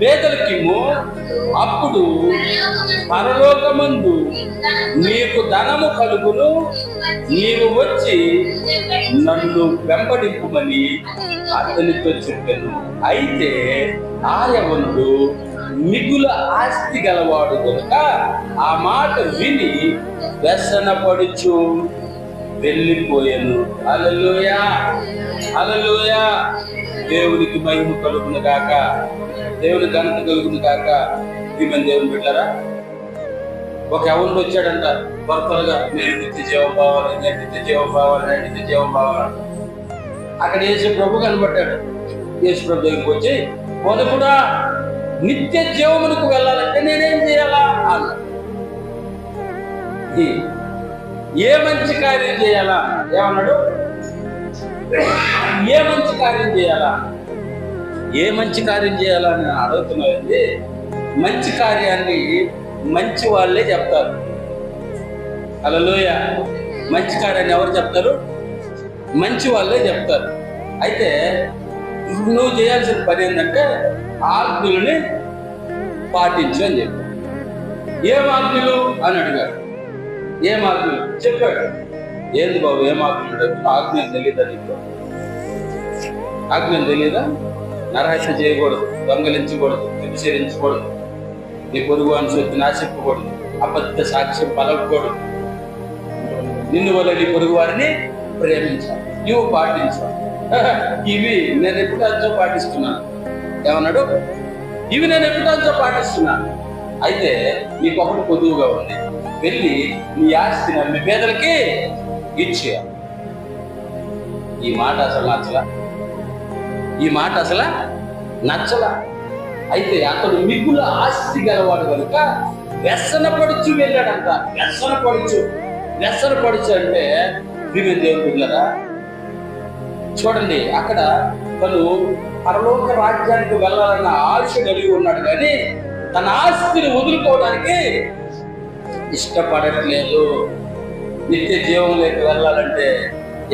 పేదలకిమ్ము, అప్పుడు పరలోకమందు నీకు ధనము కలుగును, నీవు వచ్చి నన్ను వెంబడింపుమని అతనితో చెప్పాను. అయితే ఆ యవనుడు మిగుల ఆస్తి గలవాడు కనుక ఆ మాట విని వ్యసనపడుచు వెళ్ళిపోయాను. హల్లెలూయా, హల్లెలూయా. దేవునికి మహిమ కలుగును గాక, దేవుని ఘనత కలుగును గాక. ఈమె దేవుని బిడ్డలారా, ఒక యవనుడు వచ్చాడంట త్వరగా, నేను నిత్య జీవం కావాలి, నేను నిత్య జీవం కావాలి, నేను నిత్య జీవం కావాలి. అక్కడ యేసు ప్రభు కనబడ్డాడు. యేసు ప్రభు దగ్గరికి వచ్చి, బోధకుడా, నిత్య జీవమునకు వెళ్ళాలంటే నేనేం చేయాలా అన్నాడు. ఏ మంచి కార్యం చేయాలా? ఏమన్నాడు? ఏ మంచి కార్యం చేయాలా? ఏ మంచి కార్యం చేయాలా అని అడుగుతున్నాయండి. మంచి కార్యాన్ని మంచి వాళ్ళే చెప్తారు. హల్లెలూయా. మంచి కార్యాన్ని ఎవరు చెప్తారు? మంచి వాళ్ళే చెప్తారు. అయితే నువ్వు చేయాల్సిన పని ఏంటంటే ఆజ్ఞలని పాటించు అని చెప్పి. ఏం ఆజ్ఞలు అని అడిగాడు. ఏం ఆజ్ఞలు చెప్పాడు. ఏంది బాబు ఏం ఆజ్ఞలు? ఆజ్ఞలు తెలియదా నీకు? ఆజ్ఞలు తెలియదా? నరహత్య చేయకూడదు, దొంగలించకూడదు, వ్యభిచరించకూడదు, నీ పొరుగు వాని సొత్తు నాశింపకూడదు, అబద్ధ సాక్ష్యం పలకూడదు, నిన్ను వల్ల నీ పొరుగు వారిని ప్రేమించాలి, ఇవి పాటించాలి. ఇవి నేను ఎప్పుడంతో పాటిస్తున్నాను. ఏమన్నాడు? ఇవి నేను ఎప్పుడంతో పాటిస్తున్నాను. అయితే నీకు ఒకటి పొదువుగా ఉంది, వెళ్ళి నీ ఆస్తిని అమ్మి పేదలకి ఇచ్చేయాలి. ఈ మాట అసలు నచ్చలా, ఈ మాట అసలు నచ్చలా. అయితే అతడు మిగుల ఆస్తి గలవాడు కనుక వ్యసనపడుచు వెళ్ళాడంట. వ్యసనపడుచు అంటే ప్రియమైన దేవుని బిడ్డలారా, చూడండి, అక్కడ తను పరలోక రాజ్యానికి వెళ్ళాలన్న ఆశ కలిగి ఉన్నాడు, కానీ తన ఆస్తిని వదులుకోవడానికి ఇష్టపడట్లేదు. నిత్య జీవంలోకి వెళ్ళాలంటే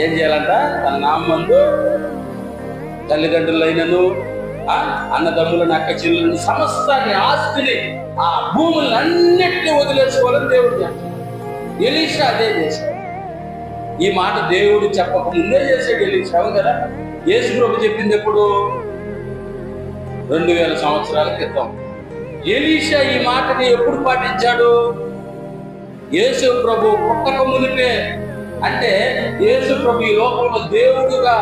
ఏం చేయాలంట? తన నామందు తల్లిదండ్రులైనను, అన్నదమ్ములను, అక్క చెల్లెలను, సమస్తాన్ని, ఆస్తిని, ఆ భూములను అన్నిటినీ వదిలేసుకోవాలని దేవుడు చేస్తాడు. ఎలీషా అదే చేశాడు. ఈ మాట దేవుడు చెప్పక ముందే చేశాడు ఎలీషా. అవును కదా? యేసు ప్రభు చెప్పింది ఎప్పుడు? 2000 సంవత్సరాల క్రితం. ఎలీషా ఈ మాటని ఎప్పుడు పాటించాడు? యేసు ప్రభు పుట్టక మునిపే. అంటే యేసు ప్రభు ఈ లోకంలో దేవుడుగా,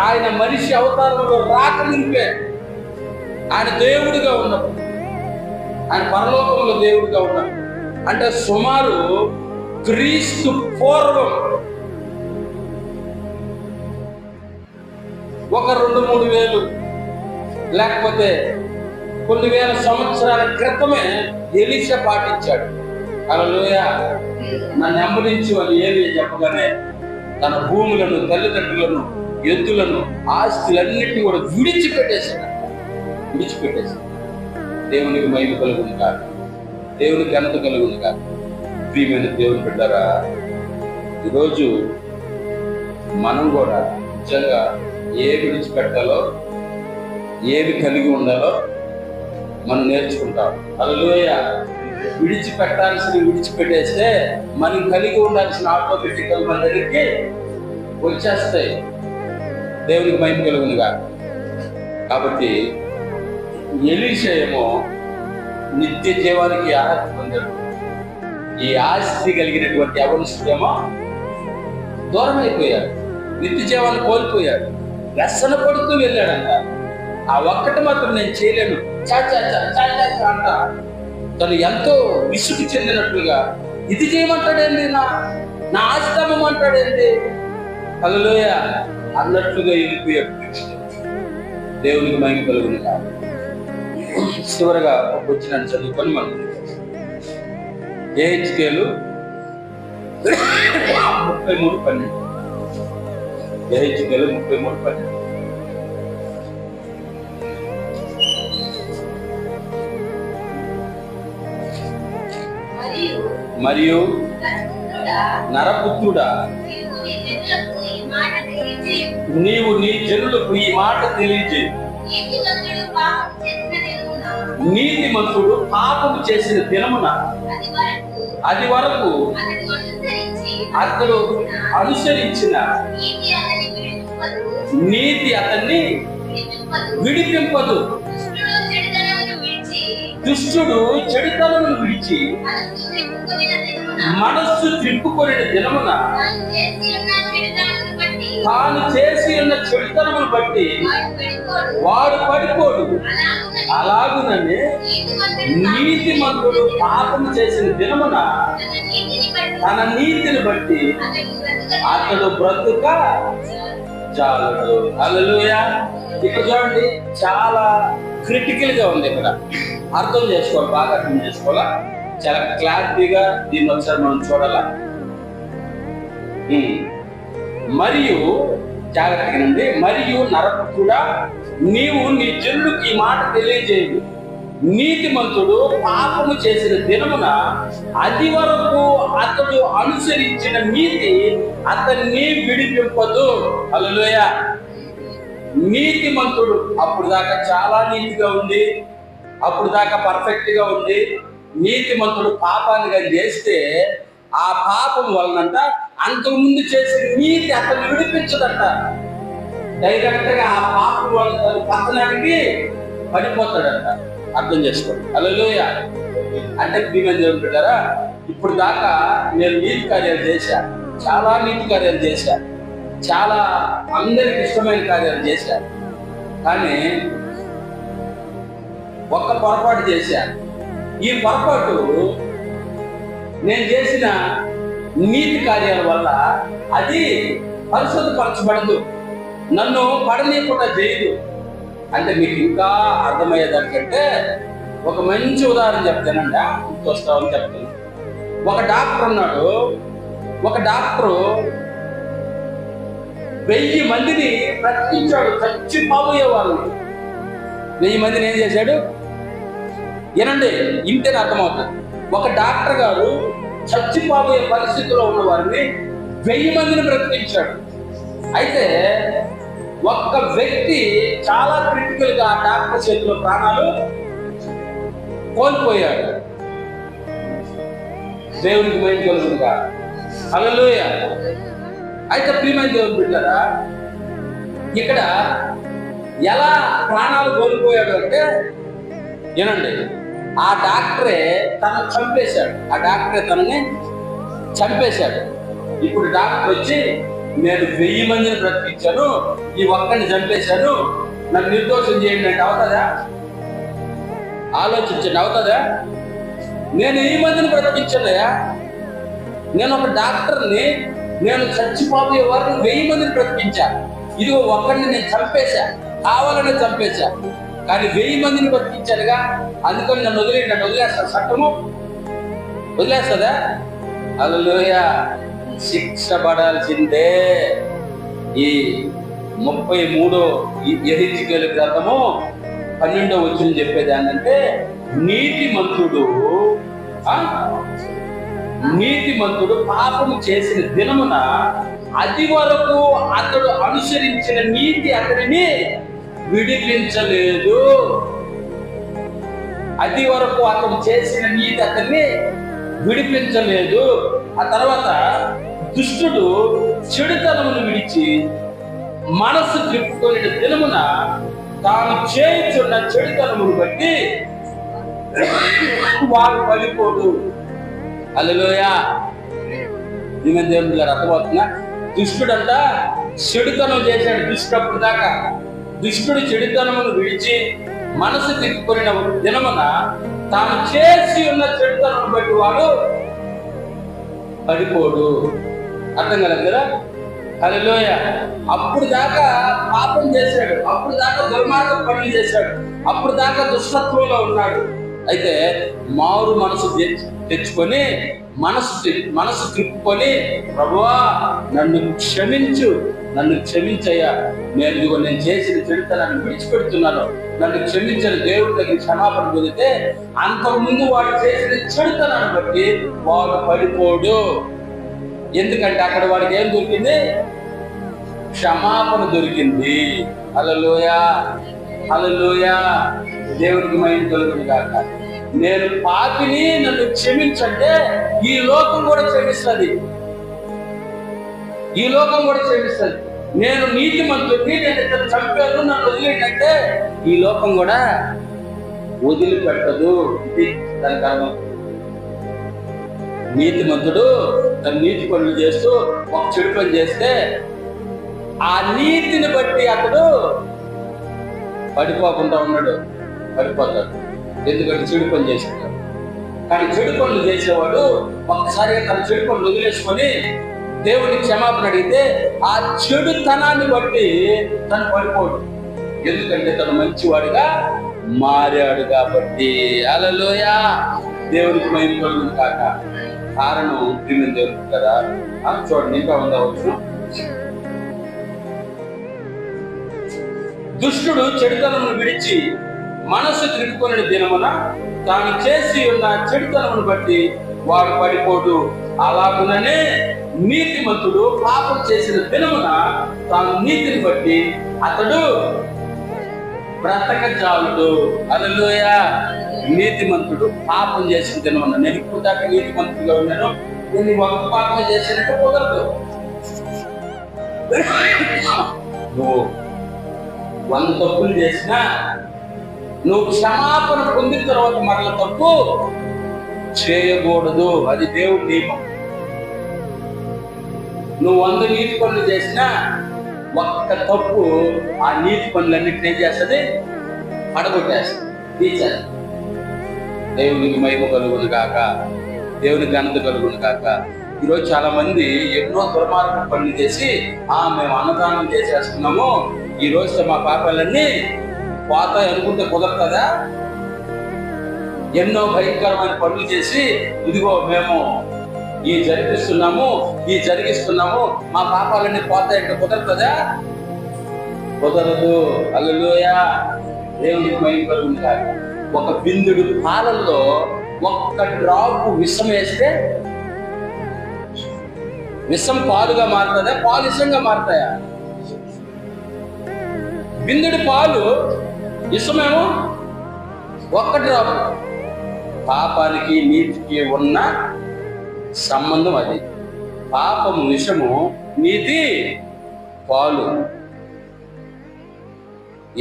ఆయన మనిషి అవతారంలో రాక మునిపే, ఆయన దేవుడిగా ఉన్నప్పుడు, ఆయన పరలోకంలో దేవుడిగా ఉన్నప్పుడు, అంటే సుమారు క్రీస్తు పూర్వం ఒక 2-3 వేలు లేకపోతే కొన్ని వేల సంవత్సరాల క్రితమే ఎలీషా పాటించాడు. హల్లెలూయా. నన్ను వెంబడించు అని ఏమి చెప్పగానే తన భూములను, తల్లిదండ్రులను, ఎద్దులను, ఆస్తులన్నిటిని కూడా విడిచిపెట్టేశాడు. దేవునికి మహిమ కలుగును కాక, దేవునికి ఘనత కలుగును కాక. ప్రియమైన దేవుని బిడ్డలారా, ఈరోజు మనం కూడా నిజంగా ఏమి విడిచిపెట్టాలో, ఏమి కలిగి ఉండాలో మనం నేర్చుకుంటాం. హల్లెలూయా. విడిచిపెట్టాల్సిన విడిచిపెట్టేస్తే మనం కలిగి ఉండాల్సిన ఆటోమేటికల్ మన దగ్గరికి వచ్చేస్తాయి. దేవునికి మహిమ కలుగునుగా. కాబట్టి ఎలీషా ఏమో నిత్య జీవానికి అర్హత పొందాడు. ఈ ఆస్తి కలిగినటువంటి అవనుషుడేమో దూరం అయిపోయాడు, నిత్య జీవాన్ని కోల్పోయాడు, వ్యసన పడుతూ వెళ్ళాడంట. ఆ ఒక్కటి మాత్రం నేను చేయలేను అంట తను ఎంతో విసుగు చెందినట్లుగా, ఇది చేయమంటాడేంటి, నా ఆస్తి అంటాడేంటి, హల్లెలూయా అన్నట్లుగా వెళ్ళిపోయాడు. దేవునికి మహిమ కలుగునుగా. చివరగా వచ్చిన చదువుకొని మనం యెహెజ్కేలు 33:12. యెహెజ్కేలు 33:12. మరియు నరపుత్రుడా, నీవు నీ జనులకు ఈ మాట తెలియజేయు. నీతిమంతుడు పాపము చేసిన దినమున అది వరకు అతడు అనుసరించిన నీతి అతన్ని విడిపింపదు. దుష్టుడు చెడుతనమును విడిచి మనస్సు త్రిప్పుకొనిన దినమున తాను చేసి ఉన్న చెడుతనమును బట్టి వాడు పడిపోడు. అలాగుననే నీతిమంతుడు పాపము చేసిన దినమున తన నీతిని బట్టి అతడు బ్రతుక చాలడు. హల్లెలూయా. ఇక్కడ చూడండి, చాలా క్రిటికల్ గా ఉంది. ఇక్కడ అర్థం చేసుకోవాలి, బాగా అర్థం చేసుకోవాలా, చాలా క్లారిటీగా దీన్ని ఒకసారి మనం చూడాలా. మరియు జాగ్రత్తగానండి, మరియు నరపుత్రుడా, నీవు నీ జనులకు ఈ మాట తెలియజేయు. నీతిమంతుడు పాపము చేసిన దినమున అది వరకు అతడు అనుసరించిన నీతి అతన్ని విడిపింపదు. హల్లెలూయా. నీతిమంతుడు అప్పుడు దాకా చాలా నీతిగా ఉంది, అప్పుడు దాకా పర్ఫెక్ట్ గా ఉంది. నీతిమంతుడు పాపాన్ని చేస్తే ఆ పాపం వలనంట అంతకుముందు చేసిన నీతి అతన్ని విడిపించదంట. డైరెక్ట్ గా ఆ పాపం వల్ల పతనానికి పడిపోతాడంట. అర్థం చేసుకోండి. హల్లెలూయా. అంటే ప్రియమైన దేవుని బిడ్డలారా, ఇప్పుడు దాకా నేను నీతి కార్యాలు చేశా, చాలా నీతి కార్యాలు చేశా, చాలా అందరికి ఇష్టమైన కార్యాలు చేశా, కానీ ఒక్క పొరపాటు చేశా. ఈ పొరపాటు నేను చేసిన నీతి కార్యాల వల్ల అది పరిశుద్ధపరచబడదు, నన్ను పడనీయకుండా చేయదు. అంటే మీకు ఇంకా అర్థమయ్యేదానికంటే ఒక మంచి ఉదాహరణ చెప్తానండి, గుర్తొస్తామని చెప్తాను. ఒక డాక్టర్ ఉన్నాడు. ఒక డాక్టరు 1000 మందిని బ్రతికించాడు, చచ్చిపోయే వాళ్ళని. 1000 మందిని ఏం చేశాడు? ఏనండి, ఇంతేనే అర్థమవుతుంది. ఒక డాక్టర్ గారు చచ్చిపోయే పరిస్థితిలో ఉన్న వారిని 1000 మందిని బ్రతికించాడు. అయితే ఒక్క వ్యక్తి చాలా క్రిటికల్ గా ఆ డాక్టర్ చేతిలో ప్రాణాలు కోల్పోయాడు. దేవునికి మహిమ కలుగునుగా. హల్లెలూయా. అయితే ప్రియమైన దేవుని బిడ్డలారా, ఇక్కడ ఎలా ప్రాణాలు కోల్పోయాడు అంటే, ఏనండి, ఆ డాక్టరే తనను చంపేశాడు. ఆ డాక్టరే తనని చంపేశాడు. ఇప్పుడు డాక్టర్ వచ్చి, నేను 1000 మందిని బ్రతికించాను, ఈ ఒక్కడిని చంపేశాను, నన్ను నిర్దోషం చేయండి అంటే అవుతుందా? ఆలోచించండి, అవుతుందా? నేను 1000 మందిని బ్రతికించానయ్యా, నేను ఒక డాక్టర్ని, నేను చచ్చిపోయే వారిని 1000 మందిని బ్రతికించా. ఇదిగో ఒక్కడిని నేను చంపేశా, కావాలని చంపేశా, కానీ 1000 మందిని బ్రతికించానుగా, అందుకని నన్ను వదిలేస్తా చట్టము? వదిలేస్తుందా? హల్లెలూయా. శిక్ష పడాల్సిందే. ఈ 33 యెహెజ్కేలు గ్రంథము 12వ వచనం చెప్పేది ఏంటంటే, నీతిమంతుడు పాపము చేసిన దినమున అది వరకు అతడు అనుసరించిన నీతి అతడిని విడిపించలేదు. అది వరకు అతడు చేసిన నీతి అతన్ని విడిపించలేదు. ఆ తర్వాత దుష్టుడు చెడుతనమును విడిచి మనసు త్రిప్పుకునే దినమున తాను చేయుచున్న చెడుతనమును బట్టి వాడు పడిపోడు. హల్లెలూయా. ఈమె దేవుని గారు అర్థమవుతున్నా? దుష్టుడంట చెడుతనం చేశాడు. దుష్టుడు చెడుతనమును విడిచి మనసు తిప్పుకున్న దినమున తాను చేసి ఉన్న చెడుతనమును బట్టి వాడు పడిపోడు. అర్థం కలదు కదా? హల్లెలూయా. అప్పుడు దాకా పాపం చేశాడు, అప్పుడు దాకా దుర్మార్గ పనులు చేశాడు, అప్పుడు దాకా దుష్టత్వంలో ఉన్నాడు. అయితే మారు మనసు తెచ్చుకొని మనసు తిప్పుకొని, ప్రభువా నన్ను క్షమించయ్యా, నేను చేసిన చెడుతనాన్ని విడిచిపెడుతున్నాను, నన్ను క్షమించిన దేవుడి దగ్గర క్షమాపణ పొందితే అంతకుముందు వాడు చేసిన చెడుతనాన్ని బట్టి వాడు పడిపోడు. ఎందుకంటే అక్కడ వాడికి ఏం దొరికింది? క్షమాపణ దొరికింది. హల్లెలూయా. హల్లెలూయా. దేవునికి మహిమ కలుగును గాక. నేను పాపిని, నన్ను క్షమించంటే ఈ లోకం కూడా క్షమిస్తుంది. నేను నీతిమంతుడిని, నేను ఇతను చంపాను, నన్ను వదిలేటంటే ఈ లోకం కూడా వదిలిపెట్టదు. ఇది దానికి అర్థం. నీతిమంతుడు తన నీతి పనులు చేస్తూ ఒక చెడు పని చేస్తే ఆ నీతిని బట్టి అతడు పడిపోకుండా ఉన్నాడు, పడిపోతాడు. ఎందుకంటే చెడు పని చేసేవాడు. కానీ చెడు పనులు చేసేవాడు ఒక్కసారిగా తన చెడు పనులు వదిలేసుకొని దేవుని క్షమాపణ అడిగితే ఆ చెడుతనాన్ని బట్టి తను పడిపోడు. ఎందుకంటే తను మంచివాడుగా మారాడు కాబట్టి. హల్లెలూయా. దేవునికి మహిమ కలుగును గాక. కారణం ప్రియమైన దేవుడు కదా. చూడండి, ఇంకా ఉండవచ్చు. దుష్టుడు చెడుతనమును విడిచి మనసు త్రిప్పుకునే దినమున తాను చేసి ఉన్న చెడుతనమును బట్టి వాడు పడిపోడు. అలాగుననే నీతిమంతుడు పాపం చేసిన దినమున తాను నీతిని బట్టి అతడు బ్రతకజాలుడు. హల్లెలూయా. నీతిమంతుడు పాపం చేసిన దినమున, నేను ఇప్పుడు దాకా నీతిమంతుడిగా ఉన్నాను, నేను ఒక పాపం చేసినట్టు కుదరదు. నువ్వు 100 తప్పులు చేసినా నువ్వు క్షమాపణ పొందిన తర్వాత మరల తప్పు చేయకూడదు. అది దేవుడి నియమం. నువ్వు 100 నీతి పనులు చేసినా ఒక్క తప్పు ఆ నీతి పనులన్నింటినీ ఏం చేస్తుంది? పడగొట్టేస్తుంది, తీసేస్తుంది. దేవునికి మహిమ కలుగును గాక. దేవుని ఘనత కలుగును గాక. ఈరోజు చాలా మంది ఎన్నో దుర్మార్గ పనులు చేసి మేము అన్నదానం చేసేస్తున్నాము, ఈ రోజు మా పాపాలన్నీ పోతాయి అనుకుంటే కుదరదా? ఎన్నో భయంకరమైన పనులు చేసి ఇదిగో మేము ఈ జరిగిస్తున్నాము మా పాపాలన్నీ పోతాయంటే కుదరతుందా? కుదరదు. హల్లెలూయా. దేవునికి మహిమ కలుగును గాక. ఒక బిందుడు పాలల్లో ఒక్క డ్రాప్ విషం వేస్తే విషం పాలుగా మారుతుందా? పాలు విషంగా మారుతాయా? బిందుడి పాలు విషమేమో ఒక్క డ్రాప్. పాపానికి నీతికి ఉన్న సంబంధం అది. పాపము విషము, నీతి పాలు.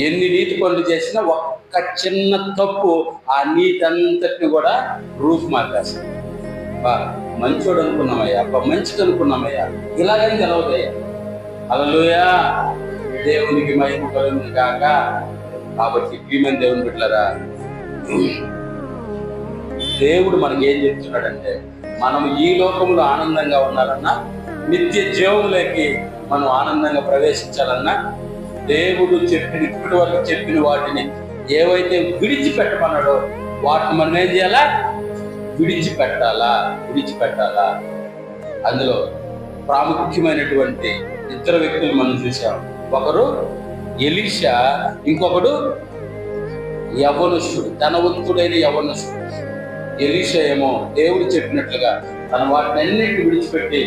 ఎన్ని నీతి పనులు చేసినా ఒక్క చిన్న తప్పు ఆ నీతి అంతటిని కూడా రూపు మార్చేస్తుంది. మంచోడు అనుకున్నామయ్యా, మంచిది అనుకున్నామయ్యా, ఇలాగని తెలవదయ్యా. హల్లెలూయా. దేవునికి మహిమ కలుగును గాక. కాబట్టి ప్రియమైన దేవుని బిడ్డలారా, దేవుడు మనకి ఏం చెప్తున్నాడంటే, మనం ఈ లోకంలో ఆనందంగా ఉండాలన్నా, నిత్య జీవంలోకి మనం ఆనందంగా ప్రవేశించాలన్నా, దేవుడు ఇప్పటి వరకు చెప్పిన వాటిని ఏవైతే విడిచిపెట్టమన్నాడో వాటిని మనం ఏం చేయాలా? విడిచిపెట్టాలా. అందులో ప్రాముఖ్యమైనటువంటి ఇద్దరు వ్యక్తులు మనం చూసాం. ఒకరు ఎలీషా, ఇంకొకడు యవ్వనస్తుడు, ధనవంతుడైన యవ్వనస్తుడు. ఎలీషా ఏమో దేవుడు చెప్పినట్లుగా తన వాటిని అన్నింటినీ విడిచిపెట్టి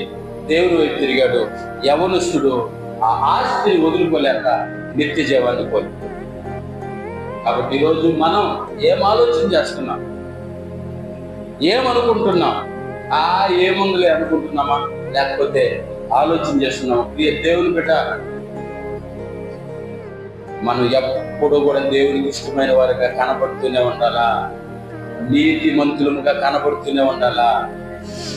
దేవుని వైపు తిరిగాడు. యవ్వనస్తుడు ఆ ఆస్తిని వదులుకోలేక నిత్య జీవాన్ని కోల్పోయాడు. కాబట్టి ఈరోజు మనం ఏం ఆలోచన చేస్తున్నాం, ఏమనుకుంటున్నాం? ఏముందులే అనుకుంటున్నామా, లేకపోతే ఆలోచన చేస్తున్నామా? దేవుని బిడ్డ, మనం ఎప్పుడు కూడా దేవునికి ఇష్టమైన వారిగా కనపడుతూనే ఉండాలా, నీతిమంతులుగా కనపడుతూనే ఉండాలా.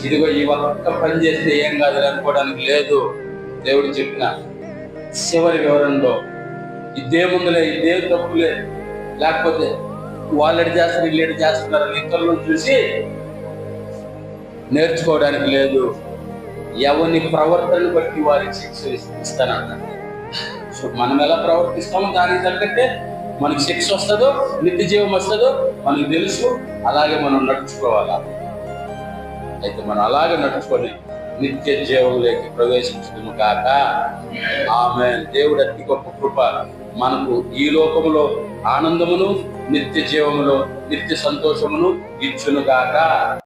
ఇదిగో ఈ ఒక్క పని చేస్తే ఏం కాదు అనుకోవడానికి లేదు. దేవుడు చెప్పిన చివరి వివరణలో ఇదేముందులే, ఇదే తప్పులే, లేకపోతే వాళ్ళెడు చేస్తారు వీళ్ళెడు చేస్తున్నారు ఇతరులను చూసి నేర్చుకోవడానికి లేదు. ఎవరి ప్రవర్తనను బట్టి వారికి శిక్ష ఇస్తానన్నాడు. సో మనం ఎలా ప్రవర్తిస్తామో దానికి తగ్గట్టే మనకి శిక్ష వస్తుందో, నిత్య జీవం వస్తుందో మనకు తెలుసు. అలాగే మనం నడుచుకోవాలా. అయితే మనం అలాగే నడుచుకొని నిత్య జీవంలోకి ప్రవేశించడం కాక. ఆమేన్. దేవుడు అతి గొప్ప కృప మనకు ఈ లోకములో ఆనందమును, నిత్య జీవములో నిత్య సంతోషమును ఇచ్చును గాక.